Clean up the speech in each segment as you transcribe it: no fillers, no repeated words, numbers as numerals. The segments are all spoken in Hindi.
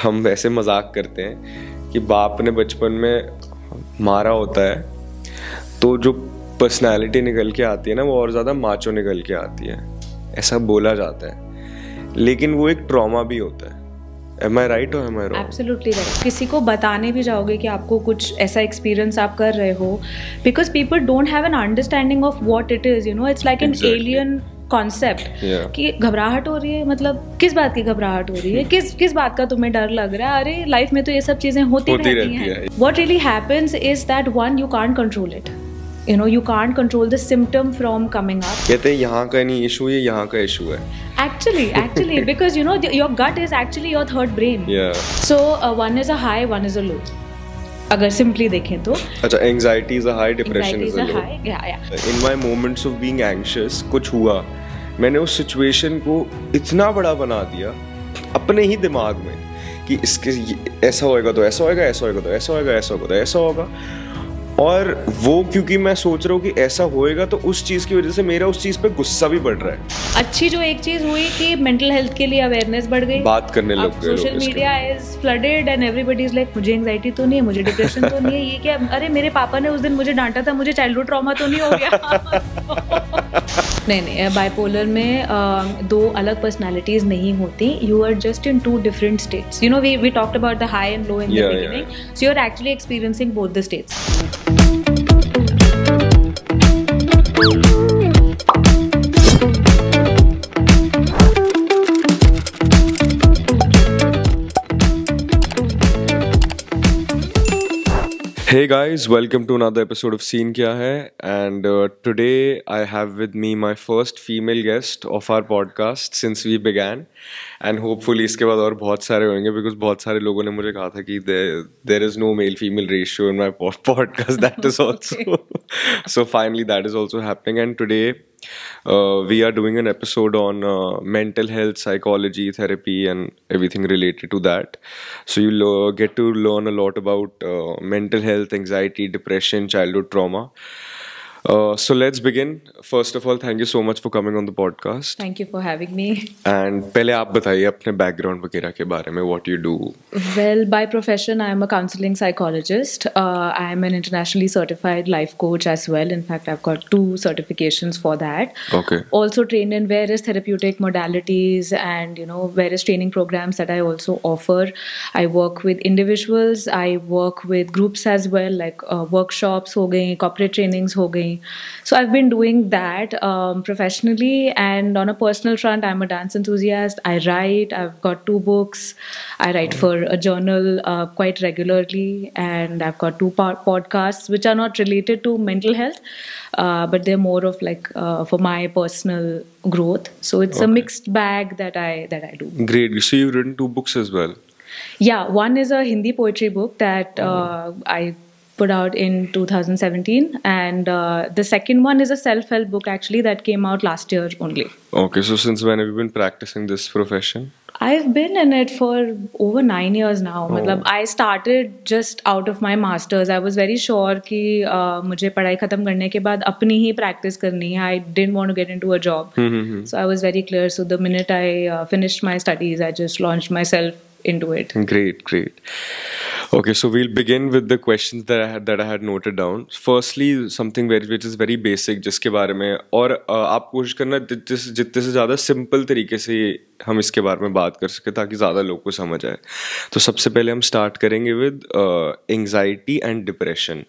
हम वैसे मजाक करते हैं कि बाप ने बचपन में मारा होता है तो जो पर्सनालिटी निकल के आती है ना वो और ज़्यादा माचो निकल के आती है, ऐसा बोला जाता है, लेकिन वो एक ट्रॉमा भी होता है। Am I right or am I wrong? Absolutely right. किसी को बताने भी जाओगे कि आपको कुछ ऐसा एक्सपीरियंस आप कर रहे हो, because people don't have an understanding of what it is, you know, it's like an alien concept कि घबराहट हो रही है, मतलब किस बात की घबराहट हो रही है, किस बात का तुम्हें डर लग रहा है, अरे लाइफ में तो ये सब चीजें होती रहती हैं। What really happens is that one, you can't control it. You know, you can't control the symptom from coming up. कहते हैं यहाँ का नहीं इशू है, यहाँ का इशू है। Actually, because you know your gut is actually your third brain. Yeah. So one is a high, one is a low. अगर सिंपली देखें तो अच्छा, anxiety is a high, depression is a low. In my moments of being anxious कुछ हुआ, मैंने उस सिचुएशन को इतना बड़ा बना दिया अपने ही दिमाग में कि इसके ऐसा होएगा तो ऐसा होएगा, ऐसा होएगा तो ऐसा होएगा, ऐसा होगा तो ऐसा होगा, और वो क्योंकि मैं सोच रहा हूँ कि ऐसा होएगा तो उस चीज़ की वजह से मेरा उस चीज़ पे गुस्सा भी बढ़ रहा है। अच्छी जो एक चीज़ हुई कि मेंटल हेल्थ के लिए अवेयरनेस बढ़ गई, बात करने लग गए, social media is flooded and everybody is like मुझे एंजाइटी तो नहीं है, मुझे डिप्रेशन तो नहीं है, ये क्या, अरे मेरे पापा ने उस दिन मुझे डांटा था, मुझे चाइल्डहुड ट्रॉमा तो नहीं हो गया। नहीं, बाइपोलर में दो अलग पर्सनालिटीज नहीं होती, you are just in two different states, you know, we talked about the high and low in the beginning, so you are actually experiencing both the states. Hey guys, welcome to another episode of Scene Kya Hai, and today I have with me my first female guest of our podcast since we began, and hopefully इसके बाद और बहुत सारे होंगे because बहुत सारे लोगों ने मुझे कहा था कि there is no male female ratio in my podcast, that is also so finally that is also happening, and today we are doing an episode on mental health, psychology, therapy and everything related to that. So you'll get to learn a lot about mental health, anxiety, depression, childhood trauma. So let's begin. First of all, thank you so much for coming on the podcast. Thank you for having me. And पहले आप बताइए अपने background वगैरह के बारे में, what you do. Well, by profession, I am a counseling psychologist. I am an internationally certified life coach as well. In fact, I've got 2 certifications for that. Okay. Also trained in various therapeutic modalities and, you know, various training programs that I also offer. I work with individuals. I work with groups as well, like workshops हो गई, corporate trainings हो गई. So I've been doing that professionally, and on a personal front, I'm a dance enthusiast. I write. I've got 2 books. I write for a journal quite regularly, and I've got 2 podcasts which are not related to mental health, but they're more of like for my personal growth. So it's a mixed bag that I do. Great. So you've written 2 books as well. Yeah, one is a Hindi poetry book that I put out in 2017, and the second one is a self-help book actually that came out last year only. Okay, so since when have you been practicing this profession? I've been in it for over 9 years now. मतलब I started just out of my masters. I was very sure कि मुझे पढ़ाई खत्म करने के बाद अपनी ही practice करनी है. I didn't want to get into a job. So I was very clear. So the minute I finished my studies, I just launched myself into it. Great. Okay, so we'll begin with the questions that I had noted down. Firstly, something which is very basic, जिसके बारे में, और आप कोशिश करना जितने से ज़्यादा सिंपल तरीके से हम इसके बारे में बात कर सके ताकि ज़्यादा लोग को समझ आए. तो सबसे पहले हम स्टार्ट करेंगे with anxiety and depression.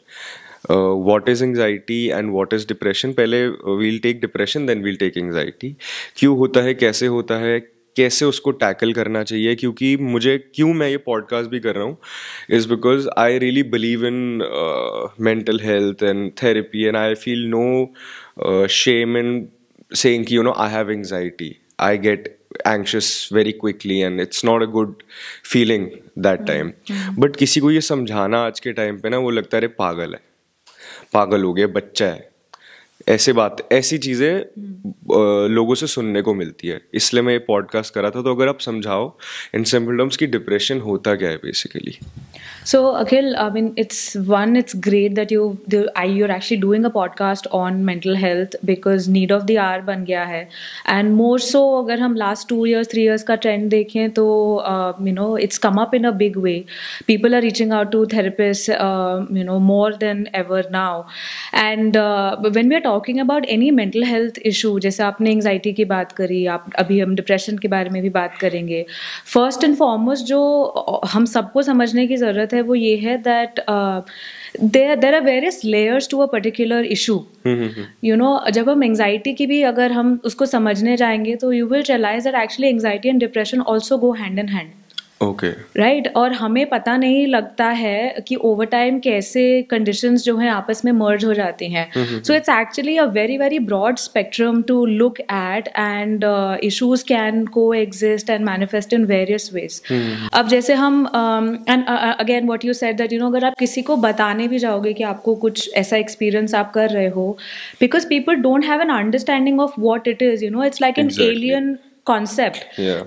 What is anxiety and what is depression? पहले we'll take depression, then we'll take anxiety. क्यों होता है, कैसे होता है, कैसे उसको टैकल करना चाहिए, क्योंकि क्यों मैं ये पॉडकास्ट भी कर रहा हूँ is because I really believe in mental health and therapy, and I feel no shame in saying कि you know I have anxiety. I get anxious very quickly and it's not a good feeling that time. But किसी को ये समझाना आज के टाइम पे ना, वो लगता है पागल है, पागल हो गया, बच्चा है, ऐसी चीज़ें लोगों से सुनने को मिलती है. इसलिए मैं ये पॉडकास्ट करा था. तो अगर आप समझाओ इन सिंपल टर्म्स कि डिप्रेशन होता क्या है basically. So, Akhil, I mean, it's great that you're actually doing a podcast on mental health because need of the hour बन गया है, and more so अगर हम last 2 years, 3 years का trend देखें तो it's come up in a big way. People are reaching out to therapists, more than ever now. And when we are talking about any mental health issue, जैसे आपने anxiety की बात करी, अभी हम depression के बारे में भी बात करेंगे. First and foremost जो हम सबको समझने की ज़रूरत है वो ये है that there are various layers to a particular issue. जब हम एंग्जाइटी की भी अगर हम उसको समझने जाएंगे तो you will realize that actually anxiety and depression also go hand in hand. Okay right और हमें पता नहीं लगता है कि ओवर टाइम कैसे कंडीशंस जो हैं आपस में मर्ज हो जाती हैं. So it's actually a very very broad spectrum to look at and issues can coexist and manifest in various ways. अब जैसे हम and again what you said that अगर आप किसी को बताने भी जाओगे कि आपको कुछ ऐसा एक्सपीरियंस आप कर रहे हो, because people don't have an understanding of what it is. It's like an alien concept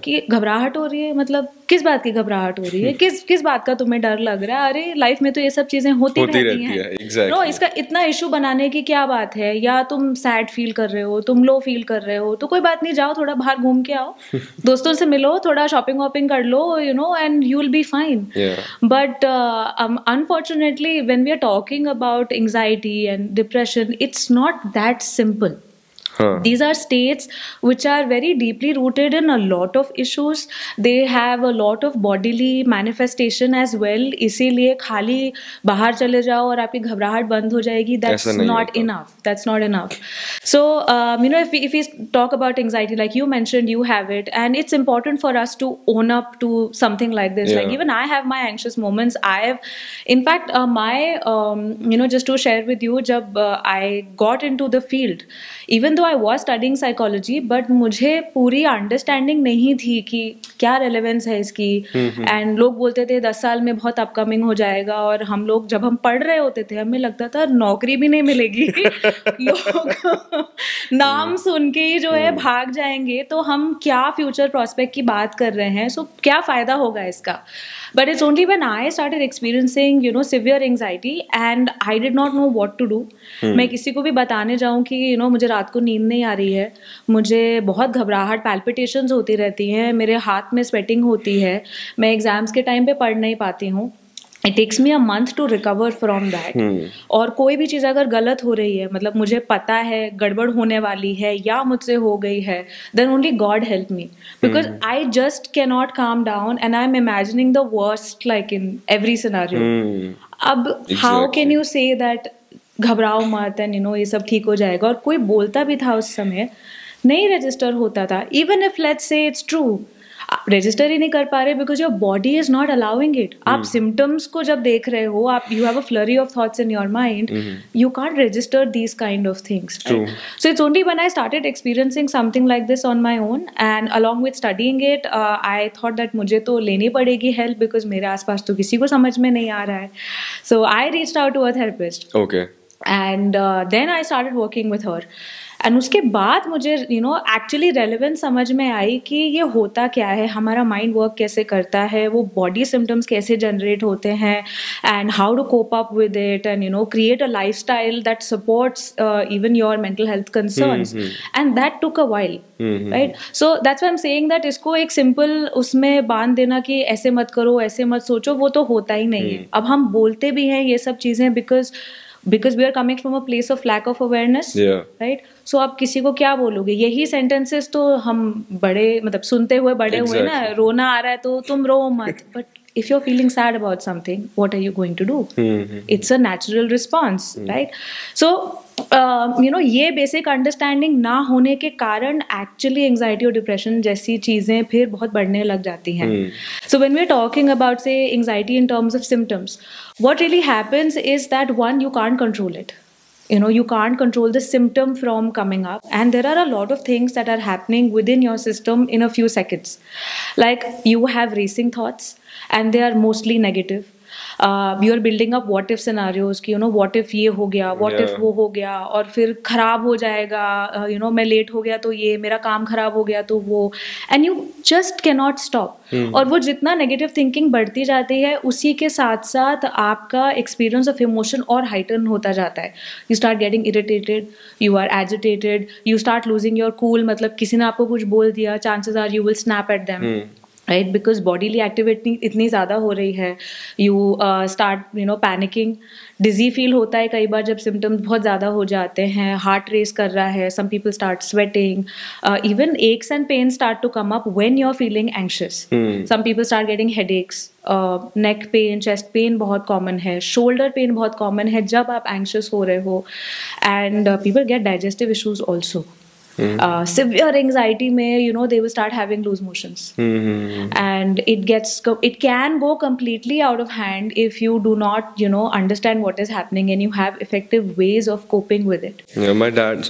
कि घबराहट हो रही है, मतलब किस बात की घबराहट हो रही है, किस बात का तुम्हें डर लग रहा है. अरे लाइफ में तो ये सब चीजें होती रहती हैं. exactly. इसका इतना इशू बनाने की क्या बात है. या तुम सैड फील कर रहे हो, तुम लो फील कर रहे हो, तो कोई बात नहीं, जाओ थोड़ा बाहर घूम के आओ, दोस्तों से मिलो, थोड़ा शॉपिंग वॉपिंग कर लो, and you will be fine. But unfortunately when we are talking about anxiety and depression, it's not that simple. These are states which are very deeply rooted in a lot of issues. They have a lot of bodily manifestation as well. इसीलिए खाली बाहर चले जाओ और आपकी घबराहट बंद हो जाएगी, that's not enough. That's not enough. So if we talk about anxiety, like you mentioned, you have it, and it's important for us to own up to something like this. Like even I have my anxious moments. I have, in fact, just to share with you, जब I got into the field, even though I was studying psychology, but मुझे पूरी अंडरस्टैंडिंग नहीं थी कि क्या रेलेवेंस है इसकी. एंड लोग बोलते थे 10 साल में बहुत अपकमिंग हो जाएगा, और हम लोग जब हम पढ़ रहे होते थे हमें लगता था नौकरी भी नहीं मिलेगी. लोग नाम सुन के ही जो है भाग जाएंगे, तो हम क्या फ्यूचर प्रोस्पेक्ट की बात कर रहे हैं. सो क्या फ़ायदा होगा इसका. But it's only when I started experiencing, severe anxiety and I did not know what to do. मैं किसी को भी बताने जाऊँ कि मुझे रात को नींद नहीं आ रही है, मुझे बहुत घबराहट, पैल्पिटेशंस होती रहती हैं, मेरे हाथ में स्वेटिंग होती है, मैं एग्जाम्स के टाइम पे पढ़ नहीं पाती हूँ. It takes me a month to recover from that. और कोई भी चीज़ अगर गलत हो रही है, मतलब मुझे पता है गड़बड़ होने वाली है या मुझसे हो गई है, then only God help me. Because I just cannot calm down and I'm imagining the worst like in every scenario. अब how can you say that घबराओ मत and ये सब ठीक हो जाएगा. और कोई बोलता भी था उस समय, नहीं रजिस्टर होता था. Even if let's say it's true, register ही नहीं कर पा रहे because your body is not allowing it. आप सिम्टम्स को जब देख रहे हो, आप you have a flurry of thoughts in your mind, you can't register these kind of things. So it's only when I started experiencing something like this on my own and along with studying it, I thought that मुझे तो लेनी पड़ेगी हेल्प बिकॉज मेरे आसपास तो किसी को समझ में नहीं आ रहा है. So I reached out to a therapist and then I started working with her. And उसके बाद मुझे एक्चुअली रेलेवेंस समझ में आई कि ये होता क्या है, हमारा माइंड वर्क कैसे करता है, वो बॉडी सिम्टम्स कैसे जनरेट होते हैं, and how to cope up with it, and create a lifestyle that supports even your mental health concerns. And that took a while, right. So that's why I am saying that इसको एक सिंपल उसमें बांध देना कि ऐसे मत करो, ऐसे मत सोचो, वो तो होता ही नहीं है. अब हम बोलते भी हैं ये सब चीज़ें because we are coming from a place of lack of awareness, right? So आप किसी को क्या बोलोगे. यही sentences तो हम बड़े मतलब सुनते हुए बड़े हुए ना, रोना आ रहा है तो तुम रो मत. But if you're feeling sad about something, what are you going to do? It's a natural response, right? So ये बेसिक अंडरस्टैंडिंग ना होने के कारण एक्चुअली एंग्जाइटी और डिप्रेशन जैसी चीज़ें फिर बहुत बढ़ने लग जाती हैं. So when we are talking about say anxiety in terms of symptoms, what really happens is that one, you can't control it. You can't control the symptom from coming up, and there are a lot of things that are happening within your system in a few seconds. Like you have racing thoughts and they are mostly negative. You are building up what if scenarios कि व्हाट इफ ये हो गया, व्हाट इफ वो हो गया, और फिर खराब हो जाएगा, मैं लेट हो गया तो ये, मेरा काम खराब हो गया तो वो, and you just can not stop. और वो जितना नेगेटिव थिंकिंग बढ़ती जाती है उसी के साथ साथ आपका एक्सपीरियंस ऑफ इमोशन और हाइटन होता जाता है. You start getting irritated, you are agitated, you start losing your cool. मतलब किसी ने आपको कुछ बोल दिया, chances are you will snap at them, right, because bodily activity इतनी ज़्यादा हो रही है. You start panicking, dizzy feel होता है कई बार जब सिम्टम्स बहुत ज़्यादा हो जाते हैं. हार्ट रेस कर रहा है, some people start sweating, even aches and pain start to come up when you are feeling anxious. Some people start getting headaches, neck pain, chest pain बहुत कॉमन है, शोल्डर पेन बहुत कॉमन है जब आप एंग्शियस हो रहे हो. And people get digestive issues also. Severe anxiety may, they will start having loose motions. And it can go completely out of hand if you do not, understand what is happening and you have effective ways of coping with it. Yeah, my dad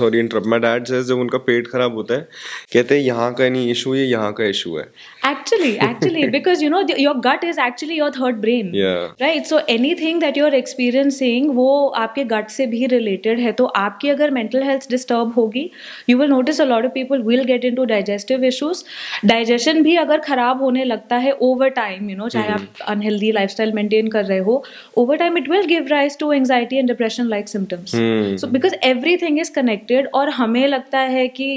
says जब उनका पेट खराब होता है कहते हैं यहाँ का नहीं इशू है, यहाँ का इशू है. Actually, because your gut is actually your third brain. Yeah. Right? So anything that you're experiencing वो आपके gut से भी related है. तो आपकी अगर mental health disturb होगी, you will notice a lot of people will get into digestive issues. Digestion भी अगर खराब होने लगता है over time, चाहे आप unhealthy lifestyle maintain कर रहे हो, over time it will give rise to anxiety and depression like symptoms. So because everything is connected, और हमें लगता है कि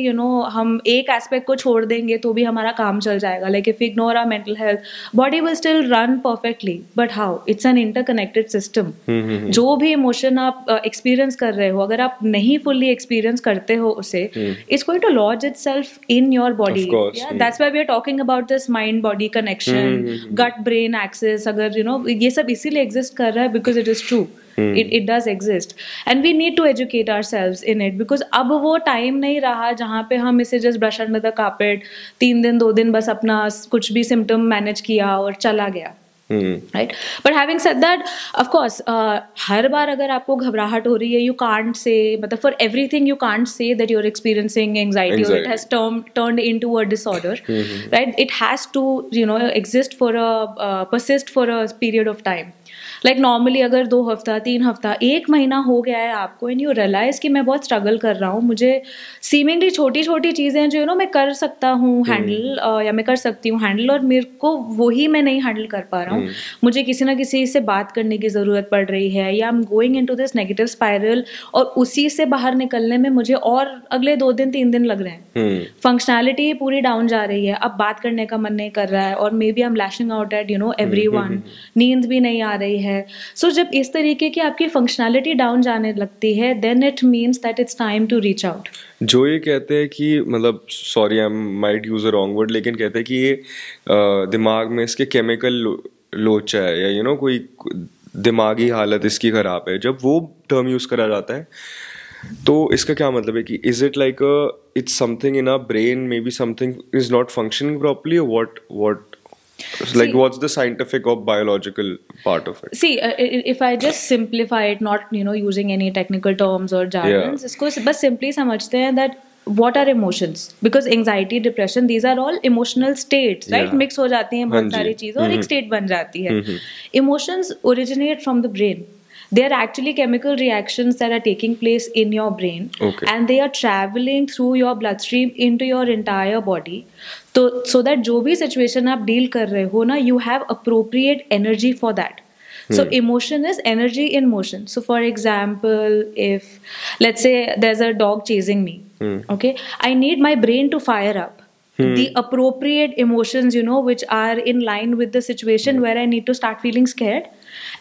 हम एक aspect को छोड़ देंगे तो भी हमारा काम चल जाएगा. Like if we ignore our mental health, body will still run perfectly. But how? It's an interconnected system. जो भी emotion आप experience कर रहे हो, अगर आप नहीं fully experience करते हो उसे, it's going to lodge itself in your body. Of course. Yeah, that's why we are talking about this mind-body connection, gut-brain axis. अगर ये सब इसीलिए exist कर रहा है because it is true. It does exist, and we need to educate ourselves in it, because अब वो time नहीं रहा जहाँ पे हम इसे just brush under the carpet, 3 दिन 2 दिन बस अपना कुछ भी symptom manage किया और चला गया. Right? But having said that, of course, हर बार अगर आपको घबराहट हो रही है, you can't say, मतलब for everything you can't say that you're experiencing anxiety or it has turned into a disorder, right? It has to, exist for persist for a period of time. Like normally अगर 2 हफ्ता 3 हफ्ता 1 महीना हो गया है आपको, and you realize कि मैं बहुत struggle कर रहा हूँ, मुझे seemingly छोटी छोटी चीज़ें जो मैं कर सकता हूँ handle, या मैं कर सकती हूँ handle, और मेरे को वही मैं नहीं handle कर पा रहा हूँ. मुझे किसी ना किसी से बात करने की ज़रूरत पड़ रही है, या I'm going into this negative spiral, और उसी से बाहर निकलने में मुझे और अगले 2 दिन 3 दिन लग रहे हैं. फंक्शनैलिटी पूरी डाउन जा रही है, अब बात करने का मन नहीं कर रहा है, और may be I'm lashing out at everyone. नींद भी नहीं आ रही है. सो जब इस तरीके की आपकी फंक्शनैलिटी डाउन जाने लगती है, then it means that it's time to reach out. जो ये कहते हैं कि मतलब, sorry I might use a wrong word, लेकिन कहते हैं कि ये दिमाग में इसके केमिकल लोचा है, या कोई दिमागी हालत इसकी खराब है, जब वो टर्म यूज करा जाता है तो इसका क्या मतलब है कि is it like it's something in our brain, maybe something is not functioning properly, और what like what's the scientific or biological part of it? See, if I just simplify it, not using any technical terms or jargons, इसको बस simply समझते हैं that what are emotions, because anxiety, depression, these are all emotional states, right? Mix हो जाती हैं बहुत सारी चीजें और एक state बन जाती है. Emotions originate from the brain. They are actually chemical reactions that are taking place in your brain, and they are traveling through your bloodstream into your entire body. So that जो भी situation आप deal कर रहे हो ना, you have appropriate energy for that. So emotion is energy in motion. So for example, if let's say there's a dog chasing me, okay, I need my brain to fire up the appropriate emotions, which are in line with the situation where I need to start feeling scared,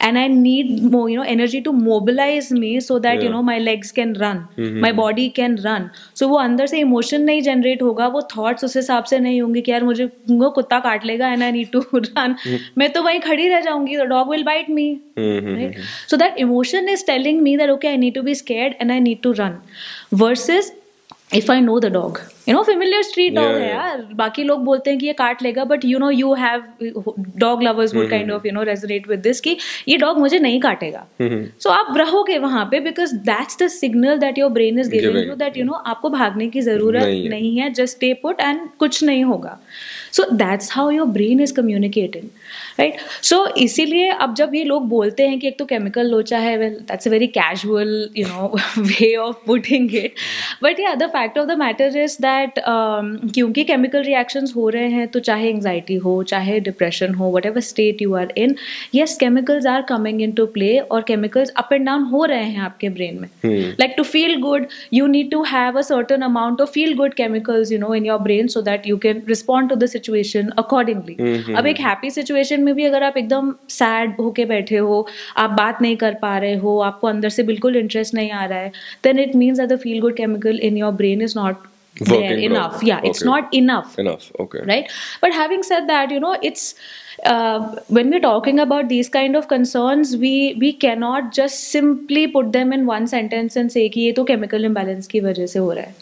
and I need more, energy to mobilize me so that my legs can run, my body can run. So वो अंदर से emotion नहीं generate होगा, वो thoughts उस हिसाब से नहीं होंगे कि यार मुझे कुत्ता काट लेगा and I need to run. मैं तो वहीं खड़ी रह जाऊंगी, the dog will bite me. Right? So that emotion is telling me that okay, I need to be scared and I need to run. Versus if I know the dog, familiar street dog है यार, बाकी लोग बोलते हैं कि ये काट लेगा, but you have dog lovers would kind of resonate with this कि ये डॉग मुझे नहीं काटेगा. सो आप रहोगे वहां पे because that's the signal that your brain is giving you that आपको भागने की जरूरत नहीं है, जस्ट स्टे पुट एंड कुछ नहीं होगा. So that's how your brain is communicating, right. So इसीलिए अब जब ये लोग बोलते हैं कि एक तो केमिकल लोचा है, well that's a very casual way of putting it, but yeah the fact of the matter is that क्योंकि केमिकल रिएक्शंस हो रहे हैं, तो चाहे एंग्जाइटी हो, चाहे डिप्रेशन हो, whatever state you are in, yes chemicals are coming in to play और केमिकल्स अप एंड डाउन हो रहे हैं आपके ब्रेन में. Like to feel good you need to have a certain amount of feel good chemicals in your brain so that you can respond to the situation accordingly. अब एक हैप्पी सिचुएशन में भी अगर आप एकदम सैड होके बैठे हो, आप बात नहीं कर पा रहे हो, आपको अंदर से बिल्कुल इंटरेस्ट नहीं आ रहा है, then it means that the feel good chemical in your brain is not there enough. It's not enough. Okay. Right. But having said that, it's when we're talking about these kind of concerns, we cannot just simply put them in one sentence and say कि ये तो chemical imbalance की वजह से हो रहा है.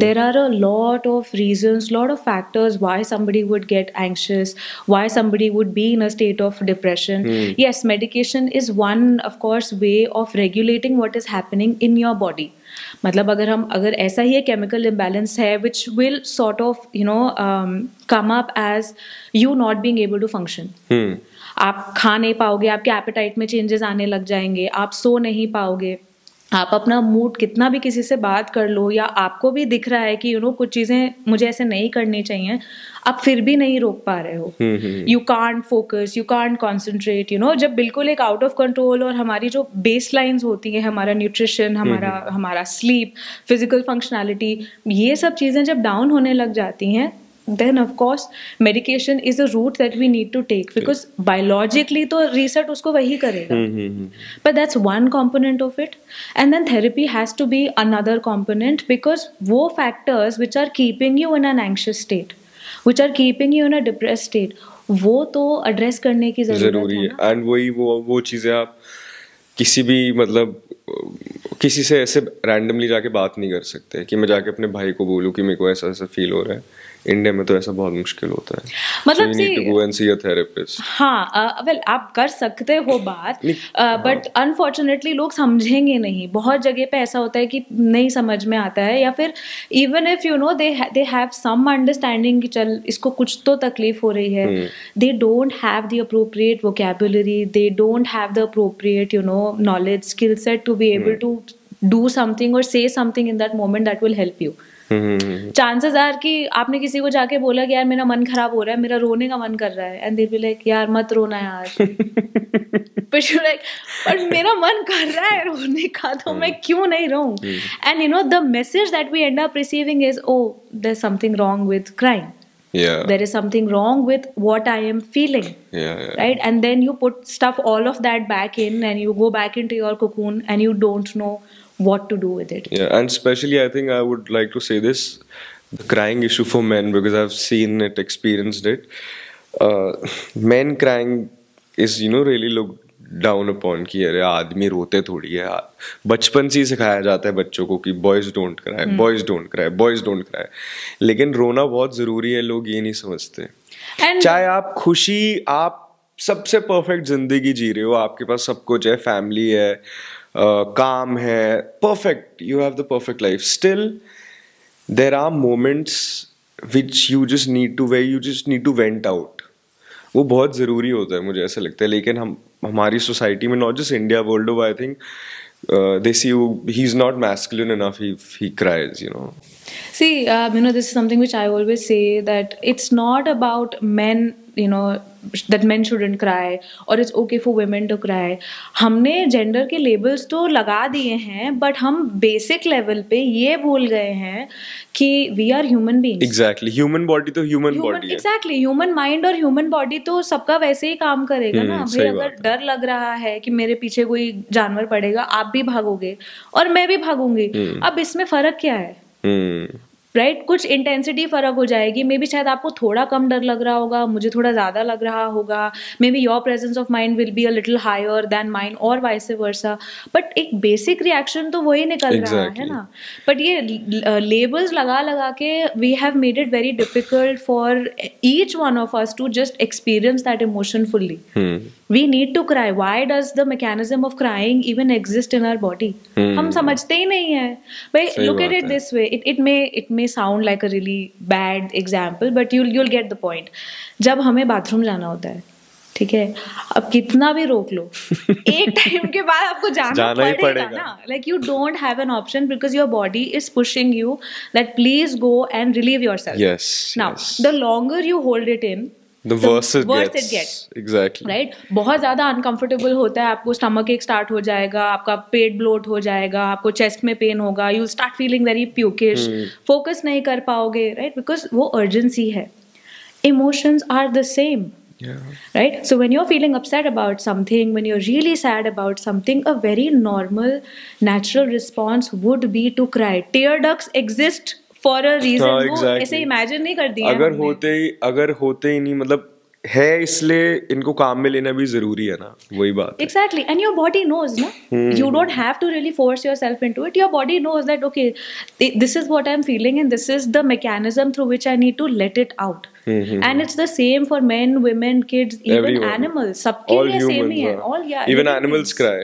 There are a lot of reasons, lot of factors why somebody would get anxious, why somebody would be in a state of depression. Yes, medication is one, of course, way of regulating what is happening in your body. मतलब अगर ऐसा ही एक chemical imbalance है which will sort of come up as you not being able to function. आप खा नहीं पाओगे, आपके appetite में changes आने लग जाएंगे, आप सो नहीं पाओगे, आप अपना मूड कितना भी किसी से बात कर लो, या आपको भी दिख रहा है कि कुछ चीज़ें मुझे ऐसे नहीं करनी चाहिए, आप फिर भी नहीं रोक पा रहे हो. You can't focus, you can't concentrate. जब बिल्कुल एक आउट ऑफ कंट्रोल और हमारी जो बेस लाइन्स होती हैं, हमारा न्यूट्रिशन, हमारा स्लीप, फिजिकल फंक्शनैलिटी, ये सब चीज़ें जब डाउन होने लग जाती हैं, then of course medication is a route that we need to take because biologically तो reset उसको वही करेगा. But that's one component of it, and then therapy has to be another component because वो factors which are keeping you in an anxious state, which are keeping you in a depressed state, वो तो address करने की ज़रूरत है. And वही वो चीज़ें आप किसी भी किसी से ऐसे रैंडमली जाके बात नहीं कर सकते कि मैं जाके अपने भाई को बोलूँ कि मेरे को ऐसा ऐसा फील हो रहा है. इंडिया में तो ऐसा बहुत मुश्किल होता है. मतलब so you need to go and see a therapist. हाँ, वेल आप कर सकते हो बात, बट अनफॉर्चुनेटली लोग समझेंगे नहीं. बहुत जगह पे ऐसा होता है कि नहीं समझ में आता है, या फिर even if they have some understanding कि चल इसको कुछ तो तकलीफ हो रही है, they don't have the appropriate vocabulary, they don't have the appropriate knowledge, skill set to be able to do something or say something in that moment that will help you. Chances are कि आपने किसी को जाके बोला कि यार मेरा मन खराब हो रहा है, मेरा रोने का मन कर रहा है, एंड दे बी लाइक यार मत रोना यार. बट मेरा मन कर रहा है रोने का, तो मैं क्यों नहीं रोऊं? And the message that we end up receiving is there is something wrong with crying. There is something wrong with what I am feeling. Right? And then you put stuff, all of that back in, and you go back into your cocoon and you don't know what to do with it. Yeah, and especially I think I would like to say this, the crying issue for men, because I've seen it, experienced it. Men crying is really looked down upon कि अरे आदमी रोते थोड़ी है. बचपन से ही सिखाया जाता है बच्चों को कि boys don't cry, boys don't cry, boys don't cry. लेकिन रोना बहुत जरूरी है, लोग ये नहीं समझते. चाहे आप खुशी, आप सबसे परफेक्ट जिंदगी जी रहे हो, आपके पास सब कुछ है, फैमिली है, काम है, perfect, you have the perfect life, still there are moments which you just need to, where you just need to vent out. वो बहुत ज़रूरी होता है, मुझे ऐसा लगता है. लेकिन हमारी सोसाइटी में, not just India, world over, I think they see he's not masculine enough, he cries, See, this is something which I always say, that it's not about men, that men shouldn't cry or it's okay for women to cry. हमने जेंडर के लेबल्स तो लगा दिए हैं, बट हम बेसिक लेवल पे ये भूल गए हैं कि we are human beings. Exactly, human body तो ह्यूमन बॉडी है. एग्जैक्टली, ह्यूमन माइंड और ह्यूमन बॉडी तो सबका वैसे ही काम करेगा ना भाई. अगर डर लग रहा है कि मेरे पीछे कोई जानवर पड़ेगा, आप भी भागोगे और मैं भी भागूंगी. अब इसमें फर्क क्या है? राइट कुछ इंटेंसिटी फर्क हो जाएगी, मे बी शायद आपको थोड़ा कम डर लग रहा होगा, मुझे थोड़ा ज़्यादा लग रहा होगा, maybe your presence of mind will be a little higher than mine और वाइस वर्सा, बट एक बेसिक रिएक्शन तो वही निकल रहा है ना. बट ये लेबल्स लगा लगा के we have made it very difficult for each one of us to just experience that emotion fully. We need to cry. Why does the mechanism of crying even exist in our body? हम समझते ही नहीं है. But look at it this way. It may sound like a really bad example, but you'll get the point. जब हमें बाथरूम जाना होता है, ठीक है, अब कितना भी रोक लो, एक टाइम के बाद आपको जाना पड़ेगा ना. Like you don't have an option because your body is pushing you that please go and relieve yourself. Yes. Now, the longer you hold it in, the worse it gets. Exactly. Right? बहुत ज़्यादा अनकंफर्टेबल होता है, आपको स्टमक एक स्टार्ट हो जाएगा, आपका पेट ब्लोट हो जाएगा, आपको चेस्ट में पेन होगा, you start feeling very pukish, focus नहीं कर पाओगे, राइट, बिकॉज वो अर्जेंसी है. Emotions are the same. Right? So when you're feeling upset about something, when you're really sad about something, a very normal, natural response would be to cry. Tear ducts exist for a reason. वो ऐसे इमेजिन नहीं कर दिया. अगर होते ही नहीं, मतलब है इसलिए इनको काम में लेना भी जरूरी है ना, वही बात. Exactly. And your body knows ना. You don't have to really force yourself into it. Your body knows that okay, this is what I'm feeling and this is the mechanism through which I need to let it out. And it's the same for men, women, kids, even everyone. Animals. सबके लिए same ही है. All yeah. Even animals cry.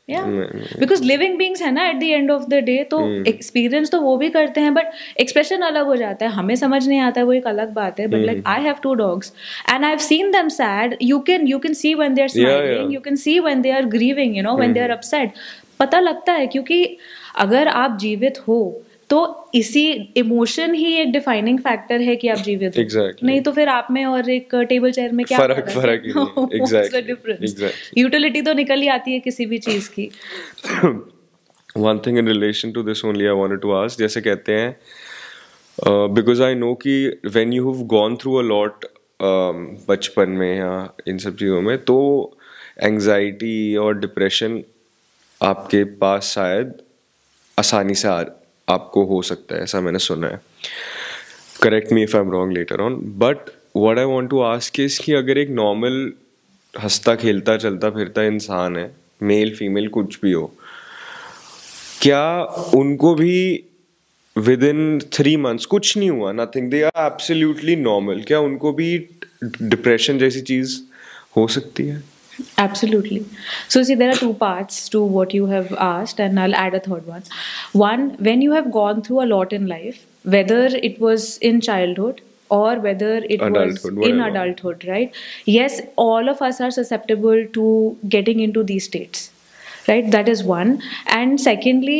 Yeah. Because living beings है ना at the end of the day, तो experience तो वो भी करते हैं, but expression अलग हो जाता है. हमें समझ नहीं आता है, वो एक अलग बात है. But like I have 2 dogs and I've seen them sad. You can see when they're smiling. You can see when they are grieving. You know, when they are upset. पता लगता है, क्योंकि अगर आप जीवित हो तो इसी इमोशन ही एक डिफाइनिंग फैक्टर है कि आप जीवित हो. Exactly. नहीं तो फिर आप में और एक टेबल चेयर में क्या फर्क ही नहीं. यूटिलिटी तो निकल ही आती है किसी भी चीज की. One thing in relation to this only I wanted to ask, जैसे कहते हैं, because I know कि when you have gone through a lot बचपन में या इन सब चीज़ों में, तो एंग्जाइटी और डिप्रेशन आपके पास शायद आसानी से आपको हो सकता है, ऐसा मैंने सुना है. Correct me if I am wrong later on. But what I want to ask is कि अगर एक नॉर्मल हंसता खेलता चलता फिरता इंसान है, मेल फीमेल कुछ भी हो, क्या उनको भी विद इन 3 months कुछ नहीं हुआ, nothing, they are absolutely normal, क्या उनको भी डिप्रेशन जैसी चीज हो सकती है? Absolutely. So see, there are 2 parts to what you have asked, and I'll add a 3rd one. One, when you have gone through a lot in life, whether it was in childhood or whether it was in adulthood, right? Yes, all of us are susceptible to getting into these states. Right, that is one. And secondly,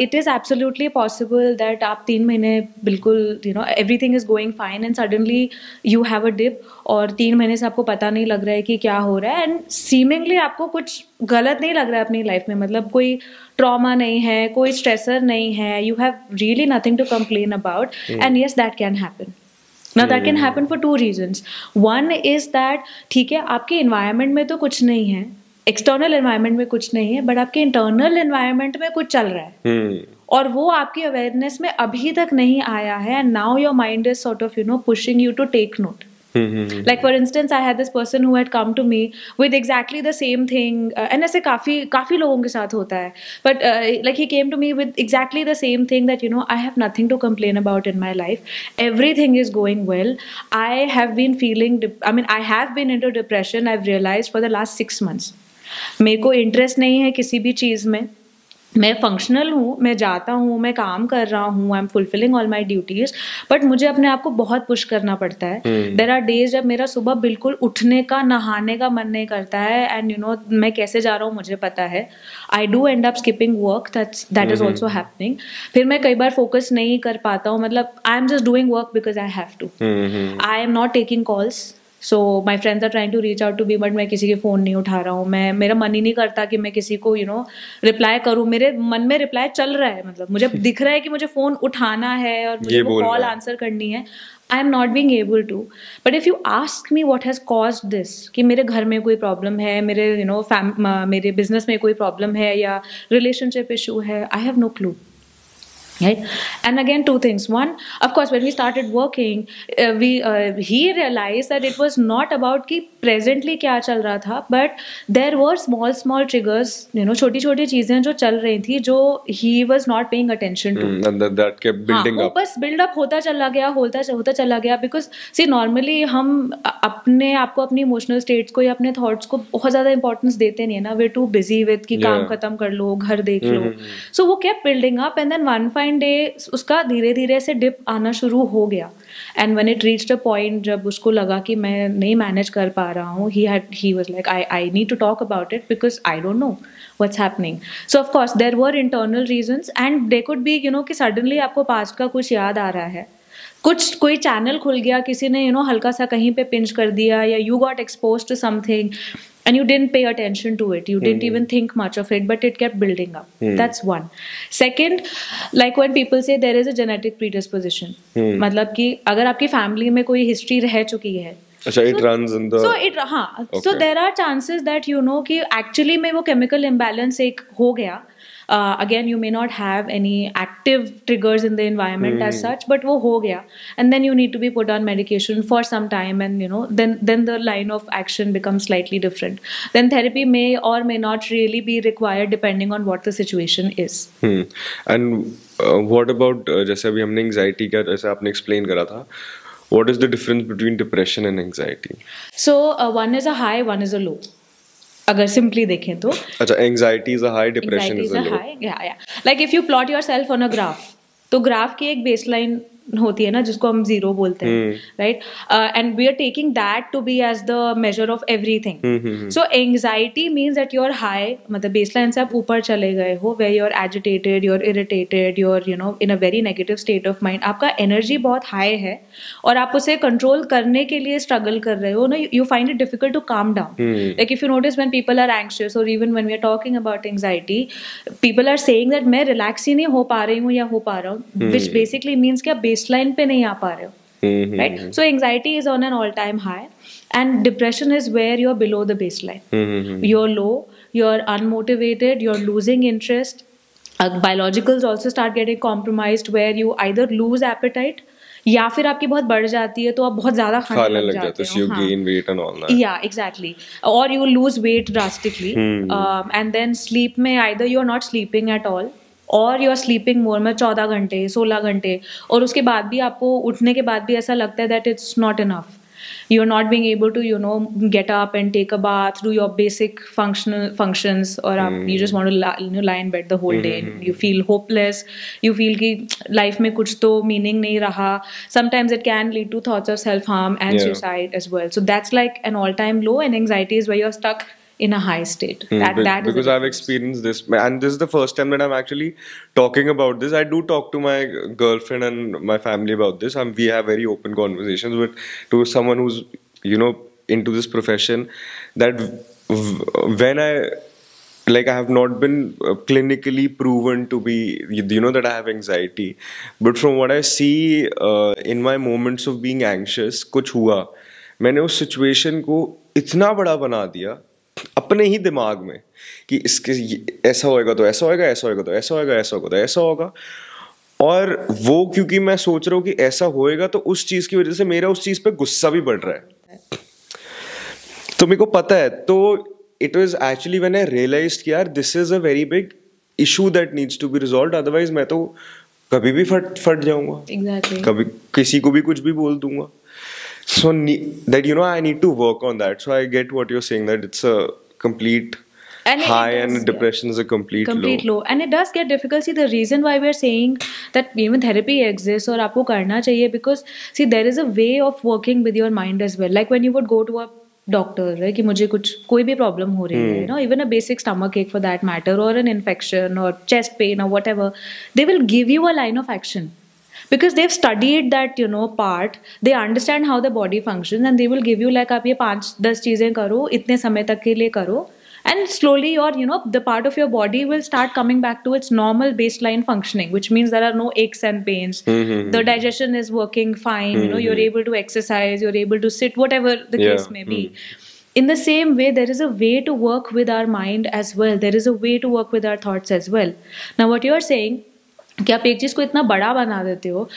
it is absolutely possible that आप 3 महीने बिल्कुल, you know, everything is going fine and suddenly you have a dip, और 3 महीने से आपको पता नहीं लग रहा है कि क्या हो रहा है, and seemingly आपको कुछ गलत नहीं लग रहा है अपनी लाइफ में, मतलब कोई ट्रॉमा नहीं है, कोई स्ट्रेसर नहीं है, you have really nothing to complain about, and yes, that can happen. Now that can happen for 2 reasons. One is that ठीक है, आपके environment में तो कुछ नहीं है, एक्सटर्नल एनवायरनमेंट में कुछ नहीं है, बट आपके इंटरनल एनवायरनमेंट में कुछ चल रहा है, और वो आपकी अवेयरनेस में अभी तक नहीं आया है, and now your mind is sort of, you know, pushing you to take note. Like for instance, I had this person who had come to me with exactly the same thing, and ऐसे काफी लोगों के साथ होता है, but like he came to me with exactly the same thing, that you know, I have nothing to complain about in my life, everything is going well, I have been feeling I have been into depression, I've realized, for the last 6 months. मेरे को इंटरेस्ट नहीं है किसी भी चीज़ में, मैं फंक्शनल हूँ, मैं जाता हूँ, मैं काम कर रहा हूँ, I am fulfilling all my duties, but मुझे अपने आप को बहुत पुश करना पड़ता है. देयर आर डेज जब मेरा सुबह बिल्कुल उठने का, नहाने का मन नहीं करता है, एंड यू नो, मैं कैसे जा रहा हूँ मुझे पता है. I do and up skipping work, that is also happening. फिर मैं कई बार फोकस नहीं कर पाता हूँ, मतलब I am just doing work because I have to. I am not taking calls. So my friends are trying to reach out to be, but मैं किसी के फ़ोन नहीं उठा रहा हूँ. मेरा मन ही नहीं करता कि मैं किसी को, यू नो, रिप्लाई करूँ. मेरे मन में रिप्लाई चल रहा है, मतलब मुझे दिख रहा है कि मुझे फ़ोन उठाना है और मुझे वो कॉल आंसर करनी है. I am not being able to. But if you ask me what has caused this, कि मेरे घर में कोई प्रॉब्लम है, मेरे यू नो मेरे बिजनेस में कोई प्रॉब्लम है, या रिलेशनशिप इशू है, I have no clue. right? And again, two things. One, of course, when we started working, he realized that it was not about कि presently क्या चल रहा था, but there were small triggers, छोटी छोटी चीजें जो चल रही थी, जो he was not paying attention to. And that kept building up. बस build up होता चला गया, because see normally हम अपने आप को, अपनी emotional states को या अपने thoughts को बहुत ज़्यादा importance देते नहीं है ना. We're too busy with कि काम खत्म कर लो, घर देख लो. So वो kept building up, and then one fine day उसका धीरे धीरे से dip आना शुरू हो गया. And when it reached a point जब उसको लगा कि मैं नहीं manage कर पा रहा हूँ, he was like, I need to talk about it because I don't know what's happening. So of course there were internal reasons, and they could be कि suddenly आपको past का कुछ याद आ रहा है, कोई चैनल खुल गया, किसी ने हल्का सा कहीं पे पिंच कर दिया, या you got exposed to something and you didn't pay attention to it, you didn't even think much of it, but it kept building up. That's one. Second, like when people say there is a genetic predisposition, मतलब कि अगर आपकी फैमिली में कोई हिस्ट्री रह चुकी है, it runs in the okay. So there are chances that कि actually में वो chemical imbalance एक हो गया. Again, you may not have any active triggers in the environment as such, but वो हो गया, and then you need to be put on medication for some time, and then the line of action becomes slightly different. Then therapy may or may not really be required depending on what the situation is. And what about जैसे अभी हमने anxiety का जैसे आपने explain करा था, what is the difference between depression and anxiety? So one is a high, one is a low. अगर सिंपली देखें तो अच्छा, anxiety is a high, depression is a low. Like if you plot yourself on a graph, तो ग्राफ की एक बेसलाइन होती है ना, जिसको हम जीरो बोलते हैं, right? And we are taking that to be as the measure of everything. So anxiety means that you are high, मतलब बेसलाइन से आप ऊपर चले गए हो, where you are agitated, you are irritated, you are in a very negative state of mind. आपका एनर्जी बहुत हाई है और आप उसे कंट्रोल करने के लिए स्ट्रगल कर रहे हो ना. You find it difficult to calm down. Like if you notice when people are anxious, or even when we are talking about anxiety, people are saying that मैं रिलैक्स ही नहीं हो पा रही हूँ या हो पा रहा हूँ, व्हिच बेसिकली मीन्स कि आप बेसलाइन पे नहीं आ पा रहे हो, right? So anxiety is on an all-time high, and depression is where you're below the baseline. You're low, you're unmotivated, you're losing interest. Biologicals also start getting compromised, where you either lose appetite, या फिर आपकी बहुत बढ़ जाती है तो आप बहुत ज्यादा खाने लग जाते हो. You gain weight and all that. Yeah, exactly. Or you lose weight drastically. And then sleep में either you're not sleeping at all, और यू आर स्लीपिंग मोर, में 14 घंटे 16 घंटे, और उसके बाद भी आपको उठने के बाद भी ऐसा लगता है that it's not enough. You are not being able to get up and take a bath, do your basic functions, or you just want to lie in bed the whole day. You feel hopeless, you feel कि life में कुछ तो meaning नहीं रहा. Sometimes it can lead to thoughts of self harm and suicide as well. So that's like an all time low, and anxiety is where you're stuck in a high state. That because I've experienced this, and this is the first time that I'm actually talking about this. I do talk to my girlfriend and my family about this, and we have very open conversations. But to someone who's into this profession, that when I have not been clinically proven to be, that I have anxiety, but from what I see in my moments of being anxious, कुछ हुआ, मैंने उस situation को इतना बड़ा बना दिया अपने ही दिमाग में कि इसके ऐसा होएगा तो ऐसा होएगा, ऐसा होएगा तो ऐसा होएगा, ऐसा होगा तो ऐसा होगा. और वो क्योंकि मैं सोच रहा हूँ कि ऐसा होएगा, तो उस चीज की वजह से मेरा उस चीज पे गुस्सा भी बढ़ रहा है. तो मेरे को पता है. तो it was actually when I realised कि यार this is a very big issue that needs to be resolved, otherwise मैं तो कभी भी फट जाऊंगा. Exactly. कभी किसी को भी कुछ भी बोल दूंगा. So that I need to work on that. So I get what you're saying, that it's a complete high and depression is a complete low. And it does get difficult. See, the reason why we're saying that even therapy exists और आपको करना चाहिए, because see there is a way of working with your mind as well. Like when you would go to a doctor, right, कि मुझे कोई भी problem हो रही है, even a basic stomach ache for that matter, or an infection or chest pain or whatever, they will give you a line of action. Because they've studied that part, they understand how the body functions, and they will give you like आप ये 5-10 चीजें करो, इतने समय तक के लिए करो, and slowly your the part of your body will start coming back to its normal baseline functioning, which means there are no aches and pains. The digestion is working fine. You're able to exercise, you're able to sit, whatever the case may be. In the same way, there is a way to work with our mind as well. There is a way to work with our thoughts as well. Now, what you're saying, कि आप एक चीज़ को इतना बड़ा बना देते हो.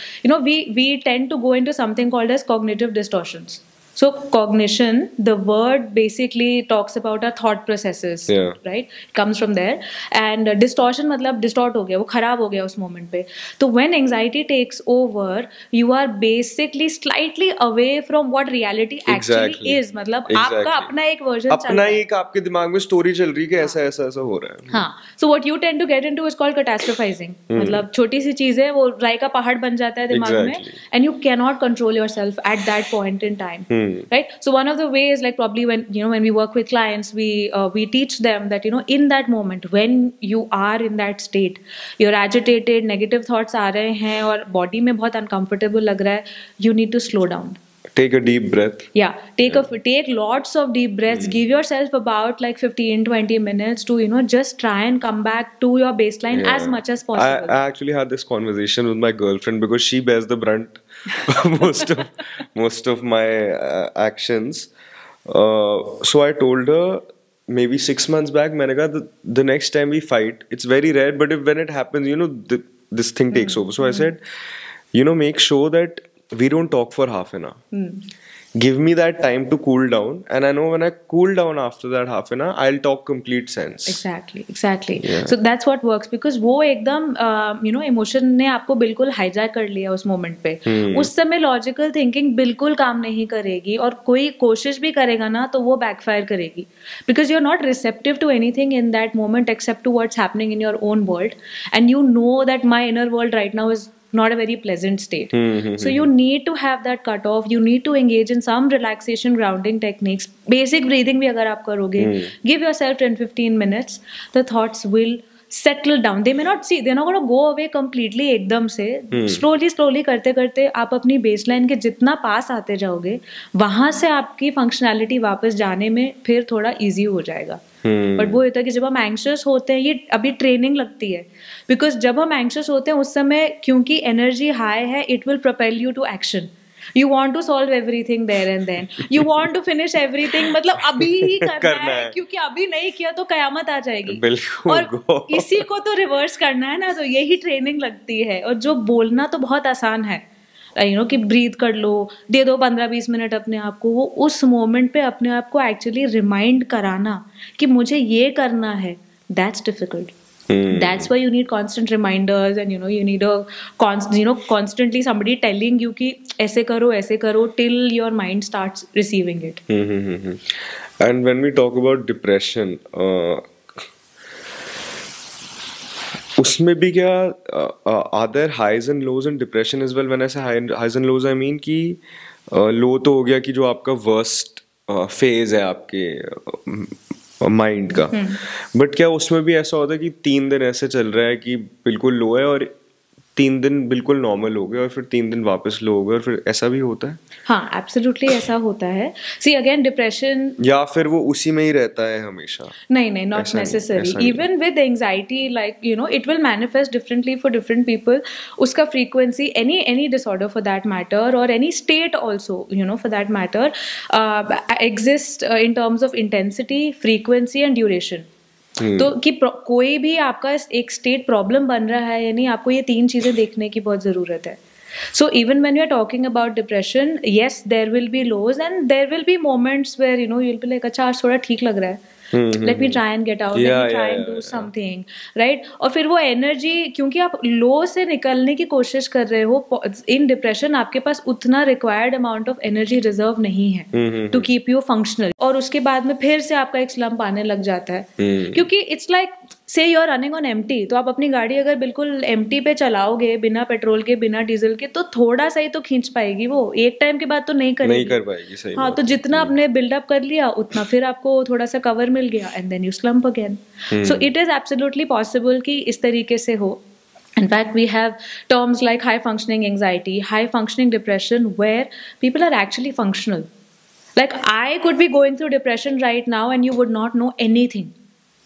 We tend to go into something called as cognitive distortions. So cognition, the word basically talks about our thought processes, right? It comes from there. And distortion मतलब distort हो गया, वो खराब हो गया उस moment पे. तो when anxiety takes over, you are basically slightly away from what reality actually is. मतलब आपका अपना एक version चल रहा है. अपना एक आपके दिमाग में story चल रही है कि ऐसा ऐसा ऐसा हो रहा है. हाँ. So what you tend to get into is called catastrophizing. मतलब छोटी सी चीज़ है, वो राय का पहाड़ बन जाता है दिमाग में, and you cannot control yourself at that point in time. Right. So one of the ways, like probably when we work with clients, we teach them that in that moment when you are in that state, you're agitated, negative thoughts आ रहे हैं और body में बहुत uncomfortable लग रहा है, you need to slow down. Take a deep breath. Yeah, take lots of deep breaths. Give yourself about like 15-20 minutes to just try and come back to your baseline as much as possible. I actually had this conversation with my girlfriend because she bears the brunt most of my actions. So I told her maybe 6 months back, मैंने कहा the next time we fight, it's very rare, but when it happens, this thing takes over. So I said, make sure that we don't talk for half an hour. Give me that time to cool down, and I know when I cool down after that half an hour, I'll talk complete sense. Exactly. Yeah. So that's what works, because वो एकदम emotion ने आपको बिल्कुल hijack कर लिया उस moment पे. उस समय logical thinking बिल्कुल काम नहीं करेगी, और कोई कोशिश भी करेगा ना तो वो backfire करेगी, because you're not receptive to anything in that moment except to what's happening in your own world, and you know that my inner world right now is not a very pleasant state. So you need to have that cut off. You need to engage in some relaxation grounding techniques. Basic breathing भी अगर आप करोगे, give yourself 10-15 minutes, the thoughts will settle down. They're not going to go away completely एकदम से. Slowly करते करते आप अपनी baseline के जितना पास आते जाओगे, वहाँ से आपकी functionality वापस जाने में फिर थोड़ा easy हो जाएगा. बट वो होता है कि जब हम एंग्शियस होते हैं, ये अभी ट्रेनिंग लगती है, बिकॉज जब हम एंग्शियस होते हैं उस समय क्योंकि एनर्जी हाई है, it will propel you to action. You want to solve everything there and then. You want to finish everything. मतलब अभी ही करना है, क्योंकि अभी नहीं किया तो कयामत आ जाएगी. और इसी को तो रिवर्स करना है ना, तो यही ट्रेनिंग लगती है. और जो बोलना तो बहुत आसान है, कि ब्रीथ कर लो, दे दो 15-20 मिनट अपने आप को, वो उस मोमेंट पे अपने आप को एक्चुअली रिमाइंड कराना कि मुझे ये करना है, that's difficult. That's why you need constant reminders, and you need a constantly somebody telling you कि ऐसे करो till your mind starts receiving it. And when we talk about depression, उसमें भी क्या are there highs and lows in depression as well? When I say highs and lows, I mean कि low तो हो गया कि जो आपका worst phase है आपके माइंड का, बट क्या उसमें भी ऐसा होता है कि 3 दिन ऐसे चल रहा है कि बिल्कुल लो है और 3 दिन बिल्कुल नॉर्मल हो गए और फिर 3 दिन वापस लो हो गए, और फिर ऐसा भी होता है? हाँ, एब्सोल्युटली ऐसा होता है. सी अगेन डिप्रेशन, या फिर वो उसी में ही रहता है हमेशा? नहीं, not necessary. Even with anxiety, like it will manifest differently for different people. उसका frequency, any disorder for that matter, और any state also for that matter, exist in terms of intensity, frequency and duration. तो कि कोई भी आपका एक स्टेट प्रॉब्लम बन रहा है या नहीं, आपको ये 3 चीजें देखने की बहुत जरूरत है. So even when we are talking about depression, yes, there will be lows and there will be moments where you'll be like, अच्छा आज थोड़ा ठीक लग रहा है, let me try and get out, let me try and do something, right? और फिर वो एनर्जी, क्योंकि आप लो से निकलने की कोशिश कर रहे हो इन डिप्रेशन, आपके पास उतना required amount of energy reserve नहीं है टू कीप यू फंक्शनल. और उसके बाद में फिर से आपका एक स्लम्प आने लग जाता है, क्योंकि it's like say you are running on empty. तो आप अपनी गाड़ी अगर बिल्कुल एम्प्टी पे चलाओगे, बिना पेट्रोल के, बिना डीजल के, तो थोड़ा सा ही तो खींच पाएगी वो, एक टाइम के बाद तो नहीं कर पाएगी. सही. हाँ, तो जितना आपने बिल्डअप कर लिया उतना फिर आपको थोड़ा सा कवर मिल गया, and then you slump again. So it is absolutely possible कि इस तरीके से हो. In fact, we have terms like high functioning anxiety, high functioning depression, where people are actually functional. Like I could be going through depression right now and you would not know anything.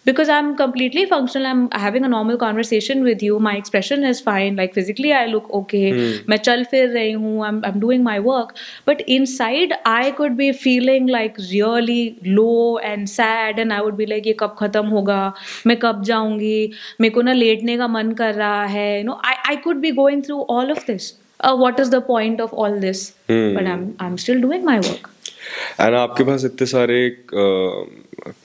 because I'm completely functional. I'm having a normal conversation with you. My expression is fine. Like physically, I look okay. मैं चल फिर रही हूँ. I'm doing my work. But inside, I could be feeling like really low and sad, and I would be like, ये कब खत्म होगा? मैं कब जाऊँगी? मेरे को ना लेटने का मन कर रहा है. You know, I could be going through all of this. What is the point of all this? But I'm still doing my work. And आपके पास इतने सारे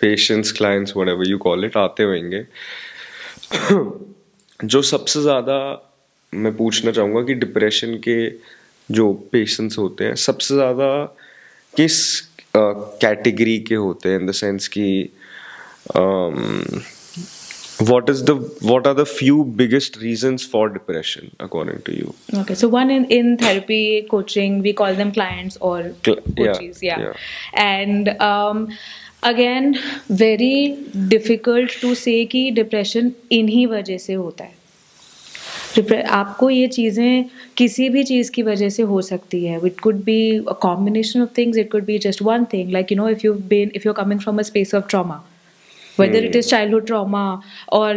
patients, clients, whatever you call it, आते होंगे. जो सबसे ज़्यादा मैं पूछना चाहूँगा कि डिप्रेशन के जो पेशेंट्स होते हैं सबसे ज़्यादा किस कैटेगरी के होते हैं, इन द सेंस कि what are the few biggest reasons for depression according to you? Okay, so one in therapy, coaching, we call them clients or coaches. Yeah. And again, very difficult to say कि depression इन्हीं वजह से होता है. आपको ये चीज़ें किसी भी चीज़ की वजह से हो सकती है. It could be a combination of things. It could be just one thing. Like, you know, if you're coming from a space of trauma, whether it is childhood trauma or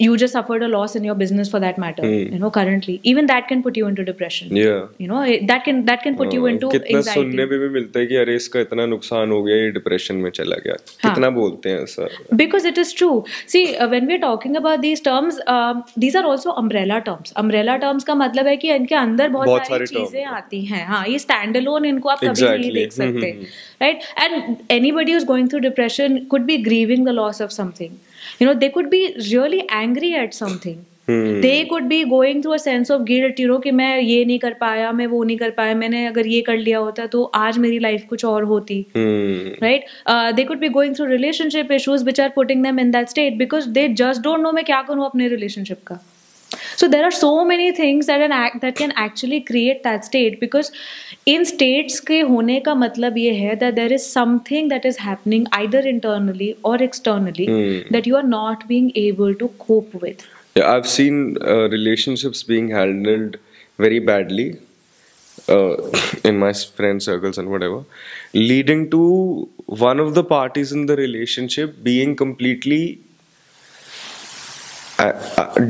you just suffered a loss in your business for that matter, you know, currently, even that can put you into depression. Yeah. You know, that can put you into कितना anxiety. सुनने में भी मिलता है कि अरे इसका इतना नुकसान हो गया, ये डिप्रेशन में चला गया. कितना बोलते हैं sir? Because it is true. See, when we're talking about these terms, these are also umbrella terms. Umbrella terms का मतलब है कि इनके अंदर बहुत सारी चीजें आती हैं. हाँ, ये stand alone इनको आप कभी नहीं देख सकते. Right? And anybody who's going through depression could be grieving the loss of something. You know, they could be really angry at something. They could be going through a sense of guilt, you know, कि मैं ये नहीं कर पाया, मैं वो नहीं कर पाया, मैंने अगर ये कर लिया होता तो आज मेरी लाइफ कुछ और होती. Right? They could be going through relationship issues which are putting them in that state because they just don't know मैं क्या करूँ अपने relationship का. So there are so many things that can actually create that state, because in states के होने का मतलब ये है that there is something that is happening either internally or externally that you are not being able to cope with. Yeah, I've seen relationships being handled very badly in my friend circles and whatever, leading to one of the parties in the relationship being completely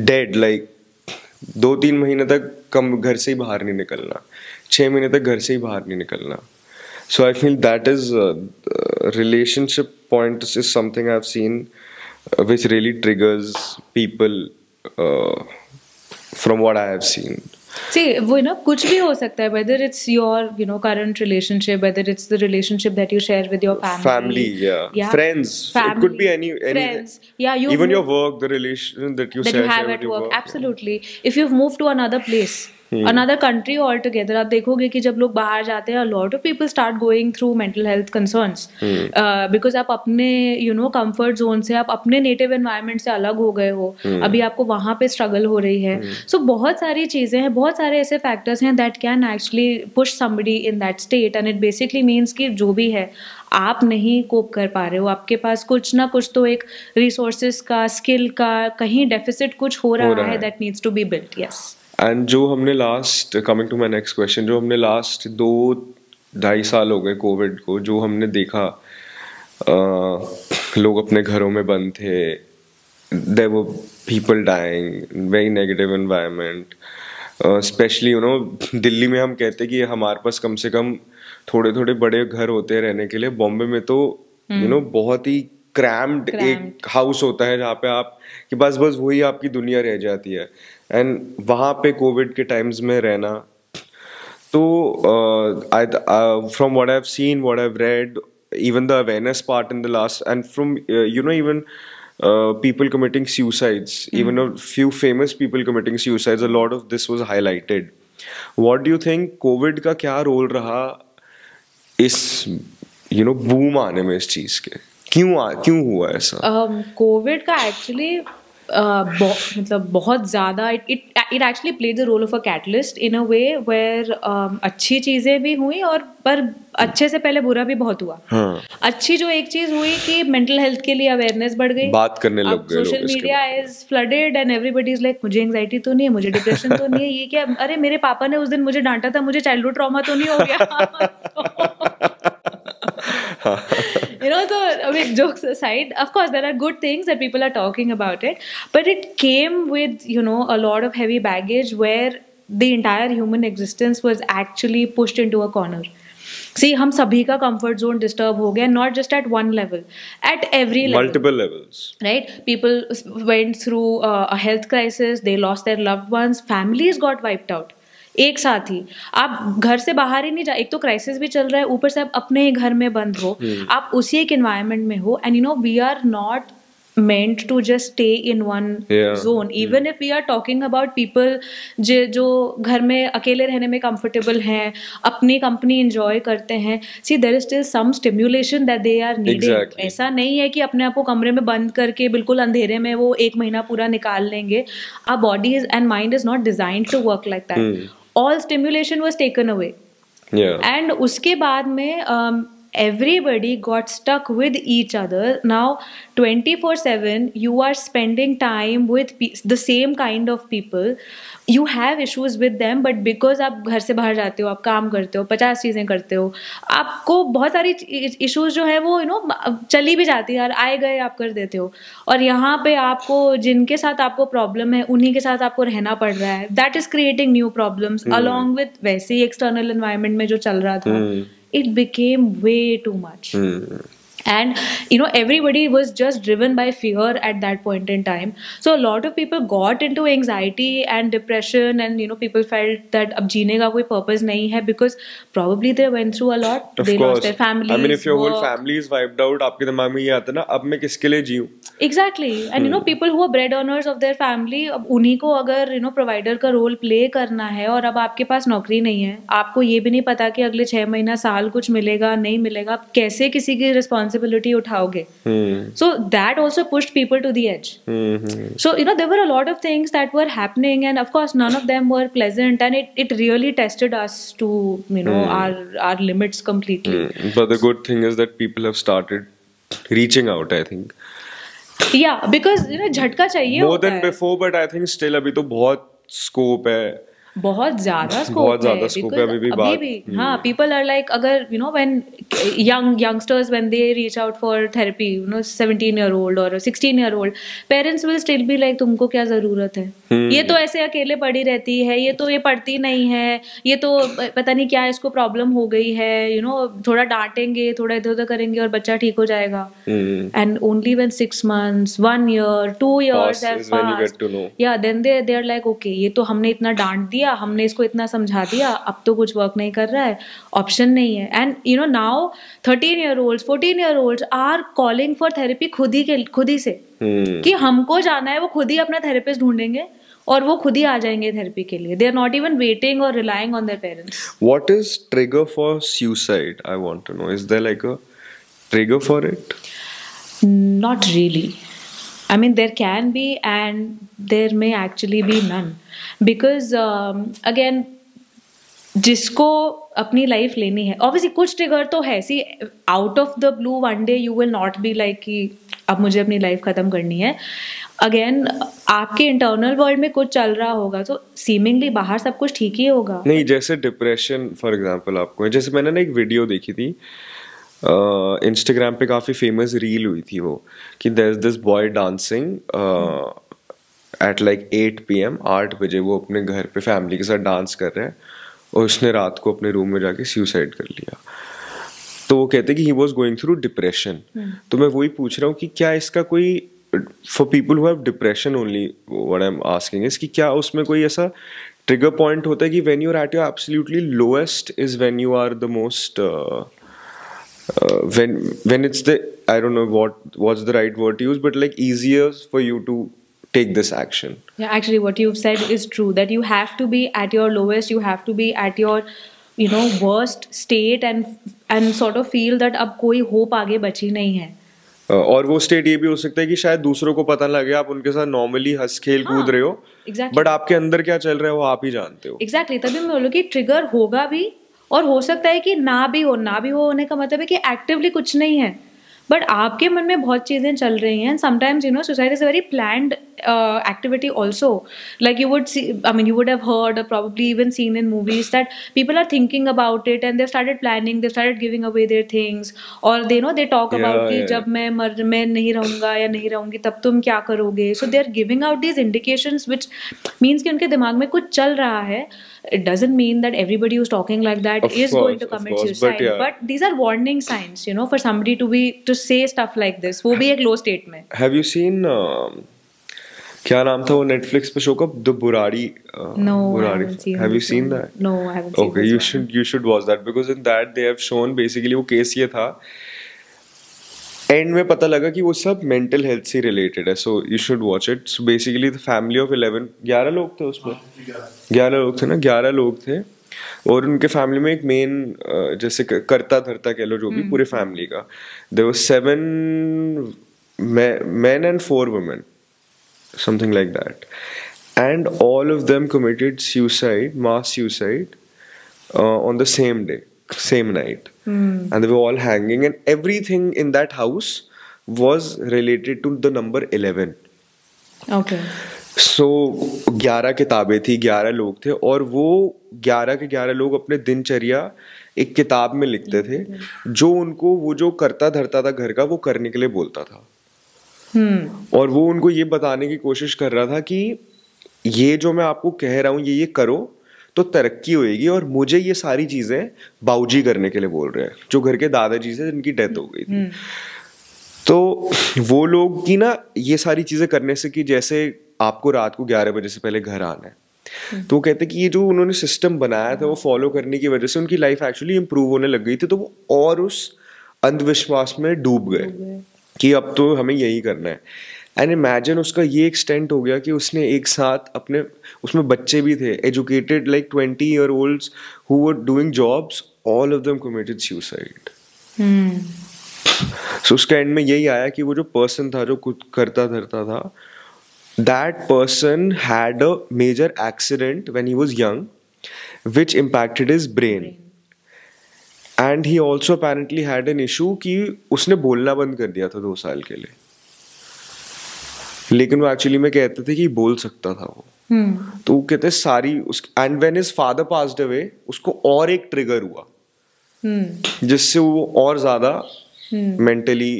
dead. Like 2-3 महीने तक कम घर से ही बाहर नहीं निकलना, 6 महीने तक घर से ही बाहर नहीं निकलना. So I feel that is relationship point is something I've seen which really triggers people from what I have seen. See, वो ना कुछ भी हो सकता है, whether it's your, you know, current relationship, whether it's the relationship that you share with your family, friends, family, it could be any friends, even your work, the relation that you have at work. Absolutely. If you've moved to another place, another country altogether, आप देखोगे कि जब लोग बाहर जाते हैं, a lot of people start going through mental health concerns because आप अपने, you know, comfort zone से, आप अपने native environment से अलग हो गए हो, अभी आपको वहाँ पे struggle हो रही है. So बहुत सारी चीज़ें हैं, बहुत सारे ऐसे factors हैं that can actually push somebody in that state, and it basically means कि जो भी है आप नहीं कोप कर पा रहे हो, आपके पास कुछ ना कुछ तो एक रिसोर्सेज का, स्किल का कहीं डेफिसिट कुछ हो रहा है that needs to be built. Yes. And जो हमने last, coming to my next question, जो हमने लास्ट 2-2.5 साल हो गए कोविड को, जो हमने देखा लोग अपने घरों में बंद थे, there were people dying, very negative environment, especially you know Delhi में हम कहते कि हमारे पास कम से कम थोड़े थोड़े बड़े घर होते हैं रहने के लिए. बॉम्बे में तो यू नो बहुत ही क्रैम्ड एक हाउस होता है जहाँ पे आप कि बस वही आपकी दुनिया रह जाती है. एंड वहाँ पे कोविड के टाइम्स में रहना, तो from what I have seen, what I have read, even the awareness part in the last, and from you know, even people committing suicides, even a few famous people committing suicides, a lot of this was highlighted. What do you think COVID का क्या रोल रहा इस you know boom आने में, इस चीज के क्यों हुआ ऐसा? कोविड का एक्चुअली मतलब बहुत ज़्यादा it actually played the role of a catalyst in a way where अच्छी चीज़ें भी हुई और पर अच्छे से पहले बुरा भी बहुत हुआ. अच्छी जो एक चीज़ हुई कि मेंटल हेल्थ के लिए अवेयरनेस बढ़ गई, बात करने लग गए, social media is flooded and everybody is like मुझे एंजाइटी तो नहीं है, मुझे डिप्रेशन तो नहीं है, ये क्या, अरे मेरे पापा ने उस दिन मुझे डांटा था, मुझे चाइल्डहुड ट्रॉमा तो नहीं हो गया. So I mean, jokes aside, of course there are good things that people are talking about it, but it came with a lot of heavy baggage where the entire human existence was actually pushed into a corner. See, हम सभी का comfort zone disturb हो गया, not just at one level, at every level. Multiple levels. Right? People went through a health crisis, they lost their loved ones, families got wiped out. एक साथ ही आप घर से बाहर ही नहीं जा, एक तो क्राइसिस भी चल रहा है, ऊपर से आप अपने ही घर में बंद हो, आप उसी एक एनवायरनमेंट में हो, and we are not meant to just stay in one zone. Even if we are talking about people जो घर में अकेले रहने में comfortable हैं, अपनी company enjoy करते हैं, see there is still some stimulation that they are needing. Exactly. ऐसा नहीं है कि अपने आप को कमरे में बंद करके बिल्कुल अंधेरे में वो 1 महीना पूरा निकाल लेंगे. Our body and mind is not designed to work like that. All stimulation was taken away. And उसके बाद में everybody got stuck with each other. Now 24/7 you are spending time with the same kind of people. You have issues with them, but because आप घर से बाहर जाते हो, आप काम करते हो, 50 चीज़ें करते हो, आपको बहुत सारी इश्यूज जो है वो चली भी जाती है यार, आए गए आप कर देते हो. और यहाँ पे आपको जिनके साथ आपको प्रॉब्लम है उन्हीं के साथ आपको रहना पड़ रहा है. That is creating new problems along with वैसे ही एक्सटर्नल एनवायरनमेंट में जो चल रहा था. It became way too much. And everybody was just driven by fear at that point in time. So a lot of people got into anxiety and depression, and people felt that ab jeene ka koi purpose nahi hai, because probably they went through a lot. They lost their families. I mean, if your whole family is wiped out, aapke dimag mein ye aata na, ab main kiske liye jiyu? Exactly. And people who are bread earners of their family, अब उन्हीं को अगर provider का role play करना है, और अब आपके पास नौकरी नहीं है, आपको ये भी नहीं पता कि अगले 6 महीना साल कुछ मिलेगा नहीं मिलेगा, आप कैसे किसी की responsibility उठाओगे. So that also pushed people to the edge. So there were a lot of things that were happening, and of course none of them were pleasant, and it really tested us to our limits completely. But the good thing is that people have started reaching out, I think. Yeah, because झटका चाहिए more than before, but I think still अभी तो बहुत scope है. बहुत ज्यादा स्कोप है अभी भी. हाँ, people are like, अगर when youngsters when they reach out for therapy, 17-year-old or 16-year-old, parents will still be like, तुमको क्या जरूरत है, ये तो ऐसे अकेले पड़ी रहती है, ये तो ये पढ़ती नहीं है, ये तो पता नहीं क्या इसको प्रॉब्लम हो गई है, थोड़ा डांटेंगे, थोड़ा इधर उधर करेंगे और बच्चा ठीक हो जाएगा. And only when 6 months, 1 year, 2 years have passed, yeah, then they are like, okay, ये तो हमने इतना डांट दिया, हमने इसको इतना समझा दिया, अब तो कुछ वर्क नहीं कर रहा है, ऑप्शन नहीं है. And now 13-year-olds, 14-year-olds are calling for therapy खुद ही से कि हमको जाना है, वो खुद ही अपना थेरेपिस्ट ढूंढेंगे और वो खुद ही आ जाएंगे थेरेपी के लिए. They are not even waiting or relying on their parents. What is trigger for suicide? I want to know. Is there like a trigger for it? Not really. I mean, there can be, and there may actually be none, because again, जिसको अपनी लाइफ लेनी है, obviously कुछ ट्रिगर तो है. See, out of the blue one day you will not be like कि अब मुझे अपनी लाइफ खत्म करनी है. अगेन आपके इंटरनल वर्ल्ड में कुछ चल रहा होगा, तो सीमिंगली बाहर सब कुछ ठीक ही होगा. नहीं, जैसे डिप्रेशन फॉर एग्जांपल आपको, जैसे मैंने ना एक वीडियो देखी थी इंस्टाग्राम पे, काफ़ी फेमस रील हुई थी वो, कि there is this boy dancing at like 8 PM, 8 बजे वो अपने घर पे फैमिली के साथ डांस कर रहे हैं, और उसने रात को अपने रूम में जाके सुसाइड कर लिया. तो वो कहते कि he was going through depression. तो मैं वही पूछ रहा हूँ कि क्या इसका कोई, for people who have depression only, what I am asking is कि क्या उसमें कोई ऐसा ट्रिगर पॉइंट होता है कि when you are at your absolutely lowest is when you are the most when it's the, I don't know what's the right word to use, but like easier for you to take this action. Yeah, actually what you've said is true, that you have to be at your lowest, you have to be at your worst state, and sort of feel that अब कोई hope आगे बची नहीं है. और वो स्टेट ये भी हो सकता है कि शायद दूसरों को पता लगे, आप उनके साथ नॉर्मली हंस खेल कूद रहे हो, बट आपके अंदर क्या चल रहा है वो आप ही जानते हो. एग्जैक्टली. तभी मैं बोलूँ कि ट्रिगर होगा भी, और हो सकता है कि ना भी हो होने का मतलब है कि एक्टिवली कुछ नहीं है, बट आपके मन में बहुत चीज़ें चल रही हैं. Sometimes suicide is a very planned activity also. Like you would see, I mean, you would have heard or probably even seen in movies that people are thinking about it and they've started planning, they've started giving away their things, or they know they talk about कि जब मैं नहीं रहूँगा या नहीं रहूँगी तब तुम क्या करोगे. So they're giving out these indications, which means कि उनके दिमाग में कुछ चल रहा है. It doesn't mean that everybody who's talking like that is going to commit suicide, but these are warning signs, you know, for somebody to say stuff like this. वो भी एक low state में. Have you seen क्या नाम था वो Netflix पे शो का The Burari? No, I haven't seen. Have you seen that? No, I haven't seen. Okay, you should watch that, because in that they have shown basically वो केस ये था. एंड में पता लगा कि वो सब मेंटल हेल्थ से रिलेटेड है. So you should watch it. So basically the family of 11 लोग थे उसमें. 11 लोग थे ना, 11 लोग थे. और उनके फैमिली में एक मेन जैसे करता धरता कह लो जो भी पूरे फैमिली का, there were 7 men and 4 women, something like that, and all of them committed suicide, mass suicide, on the same day, same night. And they were all hanging, and everything in that house was related to the number 11. Okay. So 11 किताबें थी, 11 लोग थे, और वो 11 के 11 लोग अपने दिनचर्या एक किताब में लिखते थे, जो उनको वो जो करता धरता था घर का वो करने के लिए बोलता था. और वो उनको ये बताने की कोशिश कर रहा था कि ये जो मैं आपको कह रहा हूँ ये करो तो तरक्की होएगी, और मुझे ये सारी चीजें बाऊजी करने के लिए बोल रहे हैं, जो घर के दादाजी से जिनकी डेथ हो गई थी. तो वो लोग की ना ये सारी चीजें करने से कि जैसे आपको रात को 11 बजे से पहले घर आना है, तो वो कहते कि ये जो उन्होंने सिस्टम बनाया था वो फॉलो करने की वजह से उनकी लाइफ एक्चुअली इंप्रूव होने लग गई थी. तो वो और उस अंधविश्वास में डूब गए कि अब तो हमें यही करना है. एंड इमेजिन उसका ये एक्सटेंट हो गया कि उसने एक साथ अपने, उसमें बच्चे भी थे, educated like 20-year-olds who were doing jobs, all of them committed suicide. So उसका एंड में यही आया कि वो जो पर्सन था जो कुछ करता धरता था, that person had a major accident when he was young which impacted his brain. And he also apparently had an issue कि उसने बोलना बंद कर दिया था 2 साल के लिए, लेकिन वो एक्चुअली में कहते थे कि बोल सकता था वो. तो वो कहते सारी उस, and when his father passed away उसको और एक ट्रिगर हुआ जिससे वो और ज्यादा मेंटली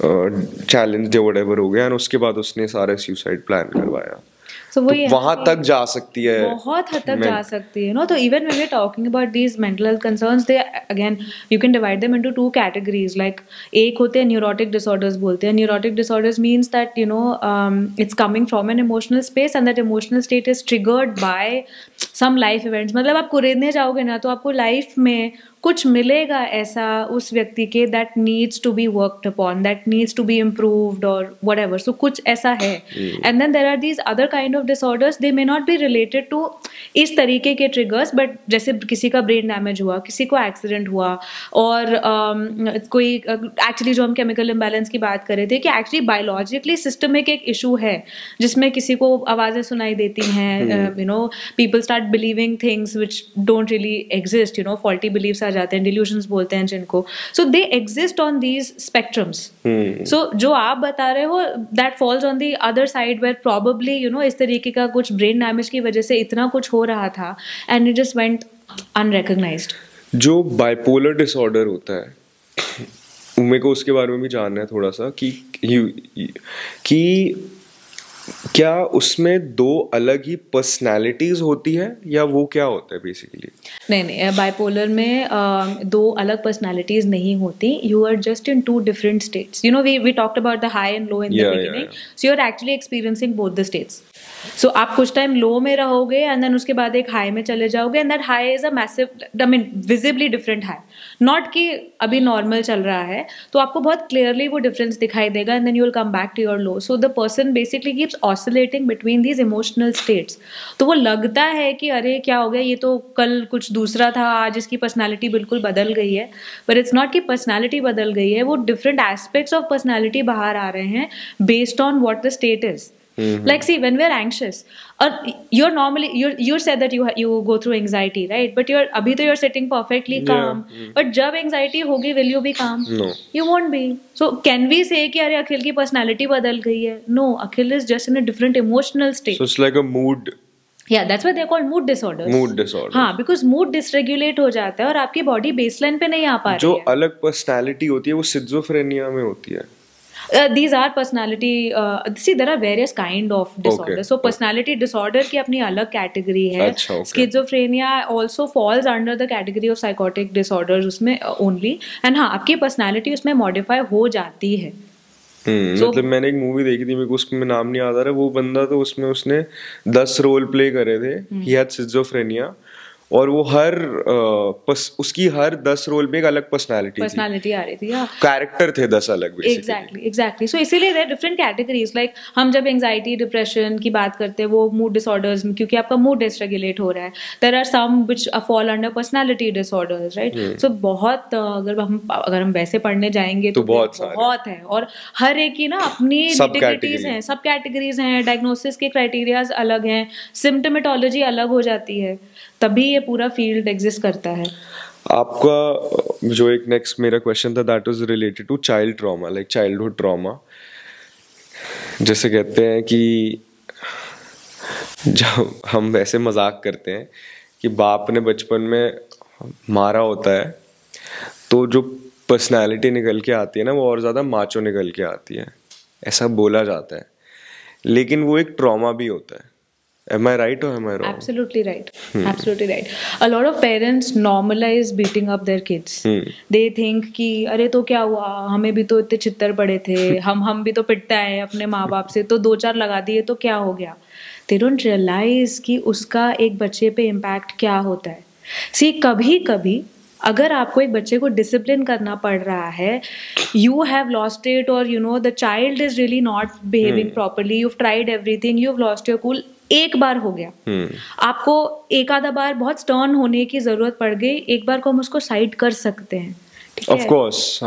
चैलेंज्ड या व्हाटएवर हो गया, एंड उसके बाद उसने सारा सुसाइड प्लान करवाया. So तो वहां तक जा सकती है, बहुत हद तक जा सकती है, तो even when we're talking about these mental health concerns, they again you can divide them into 2 categories. Like एक होते हैं neurotic disorders बोलते हैं. Neurotic disorders means that it's coming from an emotional space and that emotional state is triggered by some life events. मतलब आप कुरेदने जाओगे ना तो आपको लाइफ में कुछ मिलेगा ऐसा उस व्यक्ति के that needs to be worked upon, that needs to be improved or whatever. So कुछ ऐसा है. And then there are these other kind of disorders, they may not be related to इस तरीके के triggers, but जैसे किसी का brain damage हुआ, किसी को accident हुआ, और कोई actually जो हम chemical imbalance की बात कर रहे थे कि actually biologically systemic एक issue है जिसमें किसी को आवाज़ें सुनाई देती हैं, people start believing things which don't really exist, faulty beliefs आ जाते हैं, delusions बोलते हैं जिनको. So they exist on these spectrums. So जो आप बता रहे हो that falls on the other side where probably इस तरीके का कुछ brain damage की वजह से इतना कुछ हो रहा था and it just went unrecognized. जो bipolar disorder होता है मेरे को उसके बारे में भी जानना है थोड़ा सा कि क्या उसमें 2 अलग ही पर्सनालिटीज होती है या वो क्या होता है बेसिकली? नहीं, बाइपोलर में 2 अलग पर्सनालिटीज नहीं होती. You are just in 2 different states. We talked about the high and low in the beginning. So you're actually experiencing both the states. So आप कुछ टाइम लो में रहोगे and then उसके बाद एक हाई में चले जाओगे, and that high is a massive, visibly different high. Not कि अभी नॉर्मल चल रहा है तो आपको बहुत क्लियरली वो डिफरेंस दिखाई देगा, and then you will come back to your low. So the person basically keeps oscillating between these emotional states. तो वो लगता है कि अरे क्या हो गया, ये तो कल कुछ दूसरा था, आज इसकी पर्सनालिटी बिल्कुल बदल गई है, but it's not कि पर्सनालिटी बदल गई है, वो डिफरेंट एस्पेक्ट्स ऑफ पर्सनालिटी बाहर आ रहे हैं based on what the state is. Like, see, when we're anxious, or you're normally you said that you go through anxiety, right? But abhi to you're sitting perfectly calm. But jab anxiety hogi, will you be calm? No. You won't be. So can we say कि अरे अखिल की personality बदल गई है? No, Akhil is just in a different emotional state. So it's like a mood. Yeah, that's why they're called mood disorders. Mood disorders. हाँ, because mood dysregulate हो जाता है और आपकी बॉडी बेसलाइन पे नहीं आ पा रही है. जो अलग पर्सनालिटी होती है वो सिजोफ्रेनिया में होती है. These are personality. See, there are various kind of disorders. Okay. So personality disorder की अपनी अलग category है. अच्छा, okay. Schizophrenia also falls under the category of psychotic disorders उसमें only. And हाँ, आपकी personality उसमें modify हो जाती है. मतलब मैंने एक मूवी देखी थी, मेरे को उसमें नाम नहीं याद आ रहा, वो बंदा तो उसमें उसने 10 रोल प्ले करे थे. ही हैड सिजोफ्रेनिया और वो उसकी हर 10 रोल में एक अलग पर्सनालिटी आ रही थी. कैरेक्टर थे 10 अलग. एग्जैक्टली. सो इसीलिए देयर डिफरेंट कैटेगरीज. लाइक हम जब एंजाइटी डिप्रेशन की बात करते हैं वो मूड डिसऑर्डर्स में, क्योंकि आपका मूड डिसरेगुलेट हो रहा है. There are some which fall under personality disorders, right? So बहुत अगर हम वैसे पढ़ने जाएंगे तो बहुत है. और हर एक की ना अपनी डिटेक्टिविटीज हैं, सब कैटेगरीज हैं, डायग्नोसिस के क्राइटेरियाज अलग हैं, सिम्टोमेटोलॉजी अलग हो जाती है, तभी ये पूरा फील्ड एग्जिस्ट करता है. आपका जो एक नेक्स्ट मेरा क्वेश्चन था that was related to child trauma, like childhood trauma. जैसे कहते हैं कि जब हम वैसे मजाक करते हैं कि बाप ने बचपन में मारा होता है तो जो पर्सनालिटी निकल के आती है ना वो और ज़्यादा माचो निकल के आती है, ऐसा बोला जाता है. लेकिन वो एक ट्रॉमा भी होता है. Am I right or am I wrong? Absolutely right. Absolutely right. A lot of parents normalize beating up their kids. They think कि अरे तो क्या हुआ, हमें भी तो इतने चित्तर पड़े थे, हम भी तो पिटता है अपने माँ बाप से, तो 2-4 लगा दिए तो क्या हो गया. They don't realize कि उसका एक बच्चे पे इम्पैक्ट क्या होता है. See, कभी अगर आपको एक बच्चे को डिसिप्लिन करना पड़ रहा है, यू हैव लॉस्ट इट, और you know the child is really not behaving properly, you have tried everything, you have lost your cool. एक बार हो गया, आपको एक आधा बार बहुत स्टर्न होने की जरूरत पड़ गई, एक बार को हम उसको साइड कर सकते हैं. Of course,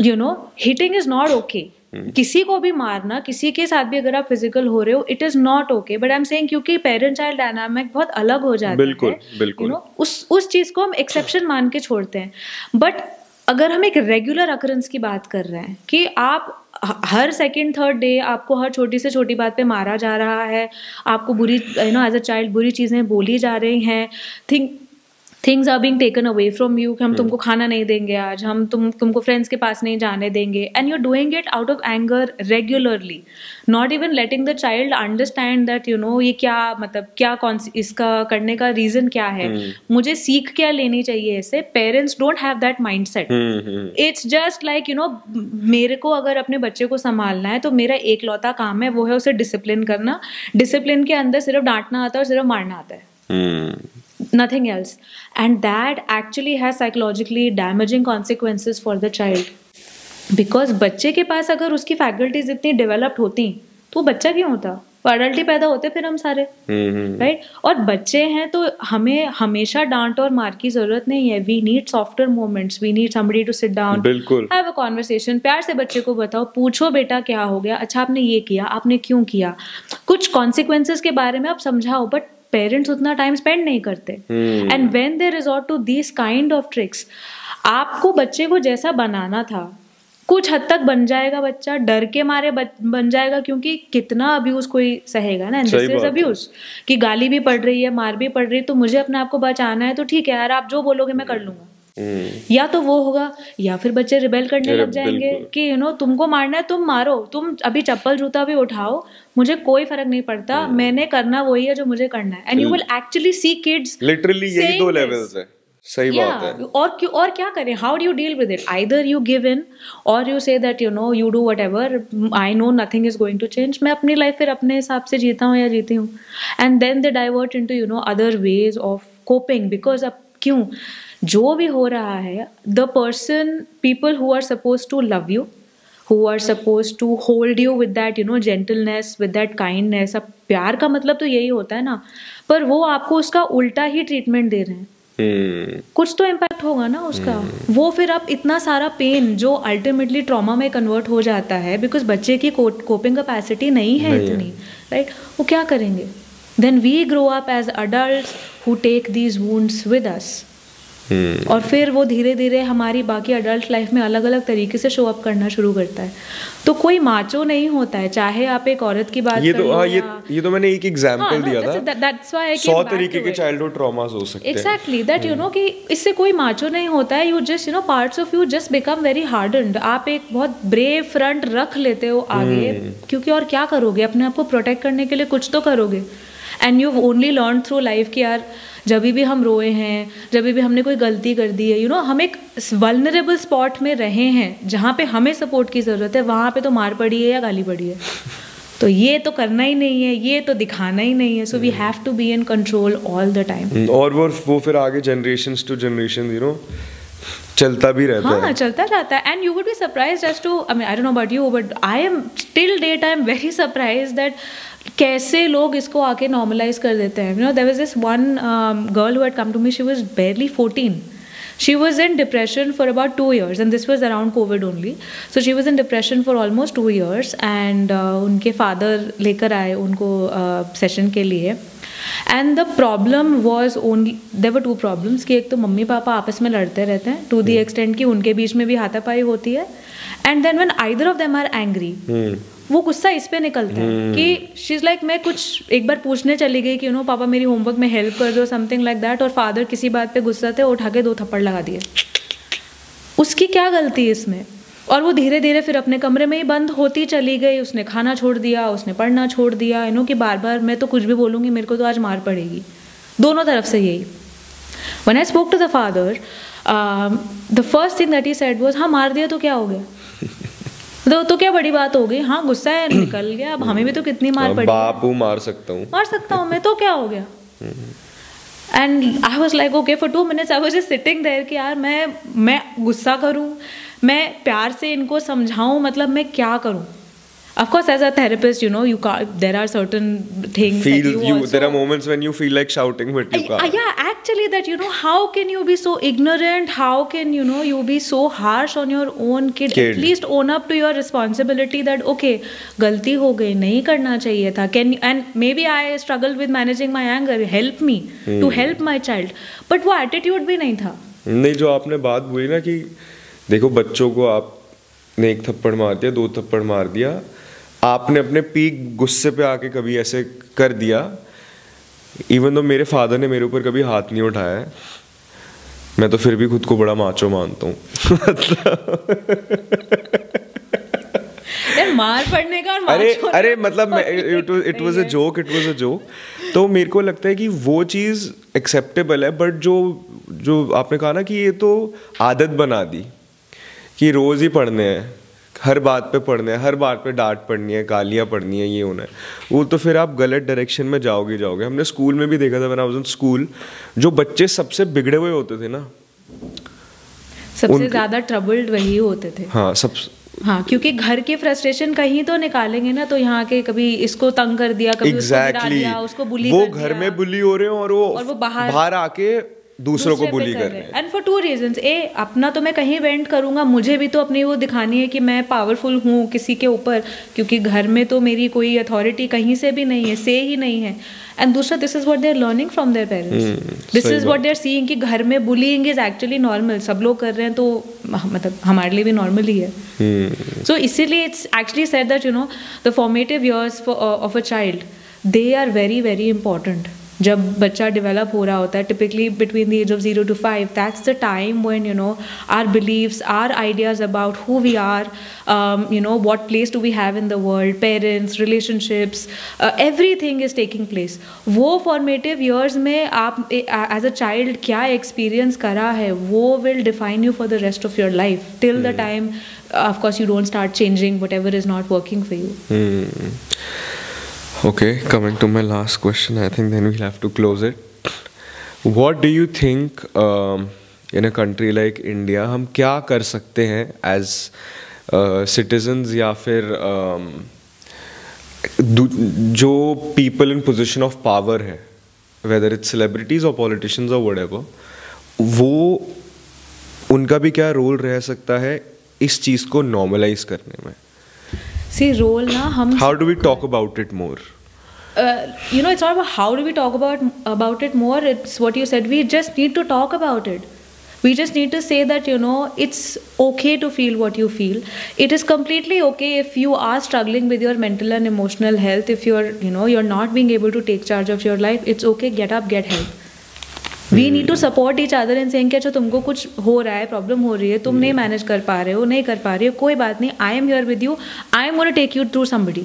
you know, hitting is not okay. किसी को भी मारना, किसी के साथ भी अगर आप फिजिकल हो रहे हो, it is not okay. But I am saying क्योंकि पेरेंट चाइल्ड डायनामिक बहुत अलग हो जाता है, यू नो, उस चीज को हम एक्सेप्शन मान के छोड़ते हैं. बट अगर हम एक रेगुलर अकरेंस की बात कर रहे हैं कि आप हर सेकंड थर्ड डे आपको हर छोटी से छोटी बात पे मारा जा रहा है, आपको बुरी, you know, as a child बुरी चीजें बोली जा रही हैं, things are being taken away from you, कि हम तुमको खाना नहीं देंगे आज, हम तुमको फ्रेंड्स के पास नहीं जाने देंगे, and you are doing it out of anger regularly, not even letting the child understand that you know ये क्या, मतलब क्या, इसका करने का रीजन क्या है, मुझे सीख क्या लेनी चाहिए इससे. Parents don't have that mindset. It's just like, you know, मेरे को अगर अपने बच्चे को संभालना है तो मेरा एक लौता काम है, वो है उसे डिसिप्लिन करना. डिसिप्लिन के अंदर सिर्फ डांटना आता है और सिर्फ मारना आता है, nothing else. And that actually has psychologically damaging consequences for the child. Because बच्चे के पास अगर उसकी फैकल्टीज इतनी डेवलप्ड होती तो वो बच्चा क्यों होता, वो अडल्ट ही पैदा होते फिर हम सारे, राइट? और बच्चे हैं तो हमें हमेशा डांट और मार की जरूरत नहीं है. We need softer moments, we need somebody to sit down, have a conversation, प्यार से बच्चे को बताओ, पूछो बेटा क्या हो गया, अच्छा आपने ये किया, आपने क्यों किया, कुछ कॉन्सिक्वेंसेस के बारे में आप समझाओ. बट पेरेंट्स उतना टाइम स्पेंड नहीं करते. And when they resort to this kind of tricks, आपको बच्चे को जैसा बनाना था कुछ हद तक बन जाएगा, बच्चा डर के मारे बन जाएगा, क्योंकि कितना अब्यूज कोई सहेगा ना. दिस इज अब्यूज, कि गाली भी पड़ रही है, मार भी पड़ रही है, तो मुझे अपने आप को बचाना है, तो ठीक है यार, आप जो बोलोगे मैं कर लूंगा. या तो वो होगा, या फिर बच्चे रिबेल करने लग जाएंगे कि यू नो तुमको मारना है तुम मारो, तुम अभी चप्पल जूता भी उठाओ, मुझे कोई फर्क नहीं पड़ता, मैंने करना वही है जो मुझे करना है. And you will actually see kids, literally यही 2 लेवल्स है. सही बात है. और क्या करें, how do you deal with it? Either you give in or you say that you know you do whatever, I know nothing is going to change, मैं अपनी लाइफ फिर अपने हिसाब से जीता हूँ या जीती हूँ. And then they divert into you know other ways of coping. Because अब क्यों जो भी हो रहा है, the person, people who are suppose to love you, who are supposed to hold you with that you know gentleness, with that kindness. अब प्यार का मतलब तो यही होता है ना, पर वो आपको उसका उल्टा ही ट्रीटमेंट दे रहे हैं. कुछ तो इम्पैक्ट होगा ना उसका। वो फिर अब इतना सारा पेन जो अल्टीमेटली ट्रॉमा में कन्वर्ट हो जाता है, बिकॉज बच्चे की कोपिंग कैपेसिटी नहीं है इतनी, राइट, वो क्या करेंगे? Then we grow up as adults who take these wounds with us, और फिर वो धीरे धीरे हमारी बाकी अडल्ट लाइफ में अलग अलग तरीके से शो अप करना शुरू करता है। तो कोई माचो नहीं होता है, चाहे आप एक औरत की बात कर लो, ये तो मैंने एक एग्जांपल दिया था। दैट्स व्हाई 100 तरीके के चाइल्डहुड ट्रॉमास हो सकते हैं। एग्जैक्टली दैट, यू नो, कि इससे कोई माचो नहीं होता है। You just, you know, parts of you just become very hardened. आप एक बहुत ब्रेव फ्रंट रख लेते हो आगे, क्योंकि और क्या करोगे? अपने आप को प्रोटेक्ट करने के लिए कुछ तो करोगे। And you only learn through life कि यार जब भी हम रोए हैं, जब भी हमने कोई गलती कर दी है, यू नो, हम एक वल्नरेबल स्पॉट में रहे हैं जहाँ पे हमें सपोर्ट की ज़रूरत है, वहाँ पे तो मार पड़ी है या गाली पड़ी है। तो ये तो करना ही नहीं है, ये तो दिखाना ही नहीं है। So we have to be in control all the time. और वो फिर आगे generation to generation, you know, चलता भी रहता है। हाँ, चलता रहता है। And you would be surprised as to, I mean, I don't know about you, but I am till date, I am very surprised that कैसे लोग इसको आके नॉर्मलाइज कर देते हैं। You know, there was this one girl who had come to me, she was barely 14. She was in depression for about 2 years, and this was around COVID only. So she was in depression for almost 2 years, and उनके father लेकर आए उनको session के लिए. And the problem was only, there were 2 problems कि एक तो मम्मी पापा आपस में लड़ते रहते हैं to the extent कि उनके बीच में भी हाथापाई होती है, and then when either of them are angry, वो गुस्सा इस पे निकलता है कि शी इज़ लाइक, मैं कुछ एक बार पूछने चली गई कि यू नो पापा मेरी होमवर्क में हेल्प कर दो, समथिंग लाइक दैट, और फादर किसी बात पे गुस्सा थे, उठा के 2 थप्पड़ लगा दिए। उसकी क्या गलती इसमें? और वो धीरे धीरे फिर अपने कमरे में ही बंद होती चली गई। उसने खाना छोड़ दिया, उसने पढ़ना छोड़ दिया, यू नो, कि बार बार मैं तो कुछ भी बोलूँगी मेरे को तो आज मार पड़ेगी। दोनों तरफ से यही। When I spoke to the father, the first thing that he said was, हाँ मार दिया तो क्या हो गया? तो क्या बड़ी बात हो गई? हाँ गुस्सा है, निकल गया, अब हमें भी तो कितनी मार पड़ी। बाप हूँ, मार सकता हूँ मैं, तो क्या हो गया? And I was like okay, for 2 minutes I was just sitting there कि यार मैं गुस्सा करूँ, मैं प्यार से इनको समझाऊँ, मतलब मैं क्या करूँ? Of course, as a therapist, you know, you can't, there are certain things that you also... There are moments when you feel like shouting, but you can't. Yeah, actually, that, you know, how can you be so ignorant? How can, you know, you be so harsh on your own kid? At least own up to your responsibility that, okay, गलती हो गई, नहीं करना चाहिए था. And maybe I struggled with managing my anger. Help me to help my child. But वो attitude भी नहीं था. नहीं, जो आपने बात बोली ना कि देखो बच्चों को आपने 1 थप्पड़ मार दिया, 2 थप्पड़ मार दिया, आपने अपने पीक गुस्से पे आके कभी ऐसे कर दिया, इवन तो मेरे फादर ने मेरे ऊपर कभी हाथ नहीं उठाया है, मैं तो फिर भी खुद को बड़ा माचो मानता हूँ। मार पड़ने का और माचो अरे मतलब इट वाज अ जोक। तो मेरे को लगता है कि वो चीज़ एक्सेप्टेबल है, बट जो आपने कहा ना कि ये तो आदत बना दी कि रोज़ ही पढ़ने हैं, हर बात पे पढ़ना है, हर बात पे डांट पढ़नी है, गालियाँ पढ़नी है, ये होना है, वो तो फिर आप गलत डायरेक्शन में जाओगे। हमने स्कूल में भी देखा था, when I was in school, जो बच्चे सबसे बिगड़े हुए होते थे ना, सबसे ज़्यादा ट्रबल्ड वही होते थे। हाँ, क्योंकि घर की फ्रस्ट्रेशन कहीं तो निकालेंगे ना, तो यहाँ के कभी इसको तंग कर दिया, कभी उसको गिरा दिया, उसको बुली कर दिया, वो घर में बुली हो रहे हैं और वो बाहर आके दूसरों को बुली कर रहे हैं। एंड फॉर 2 reasons, अपना तो मैं कहीं वेंट करूंगा, मुझे भी तो अपनी वो दिखानी है कि मैं पावरफुल हूँ किसी के ऊपर, क्योंकि घर में तो मेरी कोई अथॉरिटी कहीं से भी नहीं है, से ही नहीं है। एंड दूसरा, this is what they are learning from their parents, this is what they are seeing कि घर में बुलिंग इज एक्चुअली नॉर्मल, सब लोग कर रहे हैं तो मतलब हमारे लिए भी नॉर्मल ही है। सो इसीलिए it's actually said that, you know, the formative years of a child, they are very very important. जब बच्चा डेवलप हो रहा होता है, typically between the age of 0 to 5, that's the time when, you know, our beliefs, our ideas about who we are, you know, what place do we have in the world, parents, relationships, everything is taking place. वो फॉर्मेटिव ईयर्स में आप एज अ चाइल्ड क्या एक्सपीरियंस करा है, वो will define you for the rest of your life, till the time of course you don't start changing whatever is not working for you. Okay, coming to my last question, I think then we'll have to close it. What do you think in a country like India हम क्या कर सकते हैं as citizens, या फिर जो people in position of power है, whether it's celebrities or politicians or whatever, वो उनका भी क्या रोल रह सकता है इस चीज़ को नॉर्मलाइज करने में? सी रोल ना हम how do we talk about it more? It's not about how do we talk about it more. It's what you said. We just need to talk about it. We just need to say that it's okay to feel what you feel. It is completely okay if you are struggling with your mental and emotional health. If you're not being able to take charge of your life, it's okay. Get up, get help. We need to support each other in saying कि अच्छा तुमको कुछ हो रहा है, प्रॉब्लम हो रही है, तुम नहीं मैनेज कर पा रहे हो, नहीं कर पा रहे हो, कोई बात नहीं, I am here with you, I am gonna take you through somebody,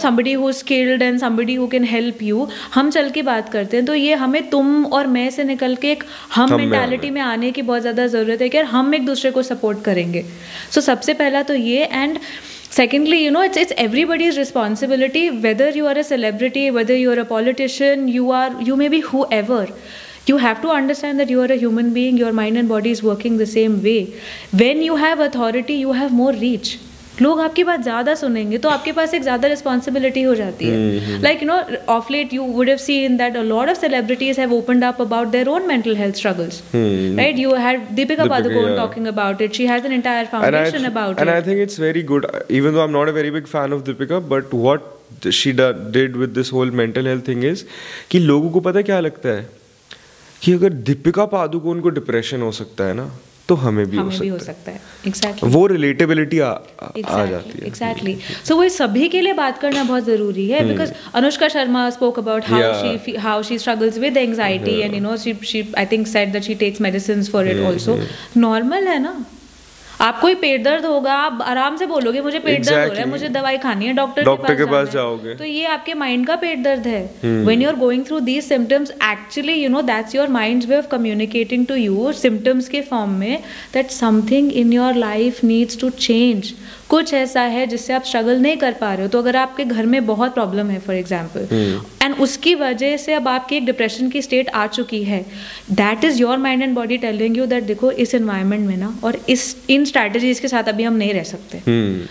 somebody who is skilled and somebody who can help you. हम चल के बात करते हैं. तो ये हमें तुम और मैं से निकल के एक हम मेंटालिटी में आने की बहुत ज़्यादा ज़रूरत है कि हम एक दूसरे को सपोर्ट करेंगे. सो सबसे पहला तो ये. And secondly, it's everybody's responsibility, whether you are a celebrity, whether you are a politician, you may be whoever. You have to understand that you are a human being, your mind and body is working the same way. When you have authority, you have more reach. लोग आपकी बात ज़्यादा सुनेंगे तो आपके पास एक ज़्यादा रिस्पॉन्सिबिलिटी हो जाती है. Like of late you would have seen that a lot of celebrities have opened up about their own mental health struggles. Right? You had Deepika Padukone talking about it. She has an entire foundation about it. And I think it's very good, even though I'm not a very big fan of Deepika, but what she did with this whole mental health thing is कि लोगों को पता क्या लगता है कि अगर दीपिका पादुकोण को डिप्रेशन हो सकता है ना तो हमें भी हो सकता है. Exactly. वो रिलेटेबिलिटी आ जाती है. Exactly. So वो सभी के लिए बात करना बहुत जरूरी है. Because Anushka Sharma spoke about how she struggles with anxiety and she I think said that she takes medicines for it also. Normal है ना. आपको ही पेट दर्द होगा, आप आराम से बोलोगे मुझे पेट दर्द हो रहा है, मुझे दवाई खानी है, डॉक्टर के पास जाओगे. तो ये आपके माइंड का पेट दर्द है. When you are going through these symptoms, actually that's your mind's way of communicating to you symptoms के फॉर्म में that something in your life needs to change. कुछ ऐसा है जिससे आप स्ट्रगल नहीं कर पा रहे हो. तो अगर आपके घर में बहुत प्रॉब्लम है फॉर एग्जाम्पल, एंड उसकी वजह से अब आपकी एक डिप्रेशन की स्टेट आ चुकी है, that is your mind and body telling you that देखो इस एनवायरनमेंट में ना और इन स्ट्रैटेजीज के साथ अभी हम नहीं रह सकते.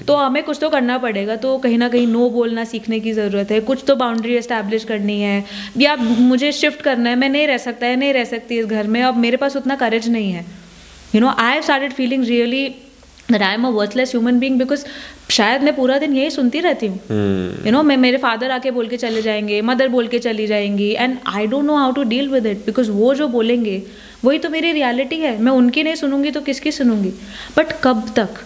तो हमें कुछ तो करना पड़ेगा. तो कहीं ना कहीं नो बोलना सीखने की ज़रूरत है. कुछ तो बाउंड्री एस्टैब्लिश करनी है, या मुझे शिफ्ट करना है, मैं नहीं रह सकता है, नहीं रह सकती इस घर में, अब मेरे पास उतना करेज नहीं है. I have started feeling really that I am a worthless human being because शायद मैं पूरा दिन यही सुनती रहती हूँ. मैं मेरे फादर आके बोल के चले जाएंगे, मदर बोल के चली जाएंगी, and I don't know how to deal with it because वो जो बोलेंगे वही तो मेरी रियलिटी है. मैं उनकी नहीं सुनूंगी तो किसकी सुनूंगी. बट कब तक?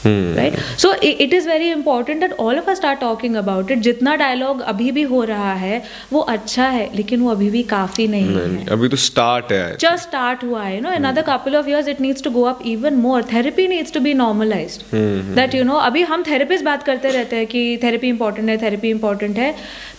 Right? So it is very important that all of us start talking about it. जितना डायलॉग अभी भी हो रहा है वो अच्छा है, लेकिन वो अभी भी काफी नहीं है. अभी तो स्टार्ट है. Just start हुआ है. Another couple of years it needs to go up even more. Therapy needs to be normalized. That अभी हम थेरेपिस्ट बात करते रहते हैं कि थेरेपी इंपॉर्टेंट है, थेरेपी इंपॉर्टेंट है.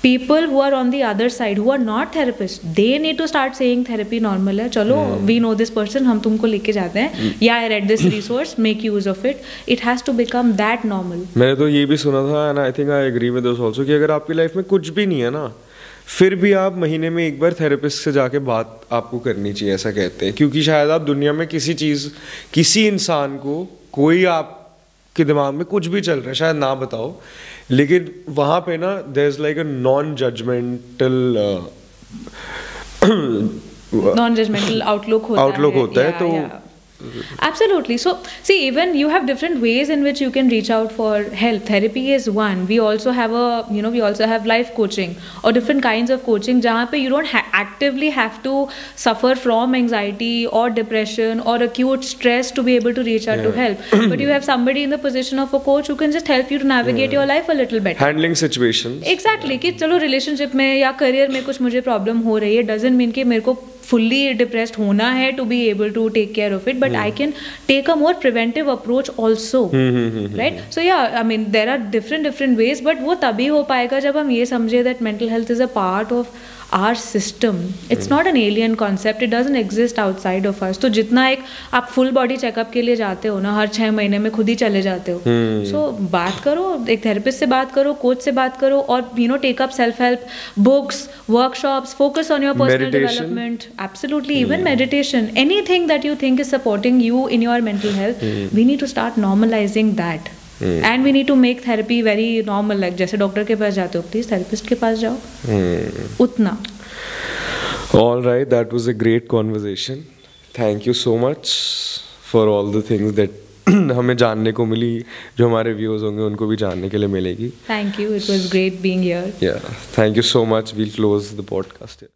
People who are on the other side who are not therapists, they need to start saying therapy normal है. चलो, we know this person, हम तुमको लेके जाते हैं. Yeah, I read this resource, make use of it. It has to become that normal. मैंने तो ये भी सुना था, and I think I agree with this also, कि अगर आपकी लाइफ में कुछ भी नहीं है ना, फिर भी आप महीने में एक बार थेरेपिस्ट से जाके बात आपको करनी चाहिए, ऐसा कहते हैं. क्योंकि शायद आप दुनिया में किसी इंसान को, कोई आपके दिमाग में कुछ भी चल रहा है, शायद ना बताओ, लेकिन वहाँ पे ना there is like a non judgemental outlook होता है. तो Absolutely. So see, even you have different ways in which you can reach out for help. Therapy is one. We also have we also have life coaching or different kinds of coaching जहाँ पे you don't actively have to suffer from anxiety or depression or acute stress to be able to reach out to help. But you have somebody in the position of a coach who can just help you to navigate your life a little better. Handling situations. Exactly. कि चलो relationship में या career में कुछ मुझे problem हो रही है, doesn't mean कि मेरे को fully depressed होना है to be able to take care of it, but I can take a more preventive approach also. Right? So yeah, I mean there are different ways, but वो तभी हो पाएगा जब हम ये समझे that mental health is a part of our system. It's not an alien concept. It doesn't exist outside of us. तो जितना एक आप full body checkup के लिए जाते हो ना, हर 6 महीने में खुद ही चले जाते हो. So बात करो, एक therapist से बात करो, coach से बात करो, और take up self-help books, workshops, focus on your personal development. Absolutely, even meditation. Anything that you think is supporting you in your mental health, we need to start normalizing that. And we need to make therapy very normal. Like जैसे डॉक्टर के पास जाते हो, प्लीज थेरेपिस्ट के पास जाओ. उतना. All right, that was a great conversation. Thank you so much for all the things that हमें जानने को मिली, जो हमारे व्यूअर्स होंगे उनको भी जानने के लिए मिलेगी. Thank you. It was great being here. Yeah, thank you so much. We'll close the podcast here.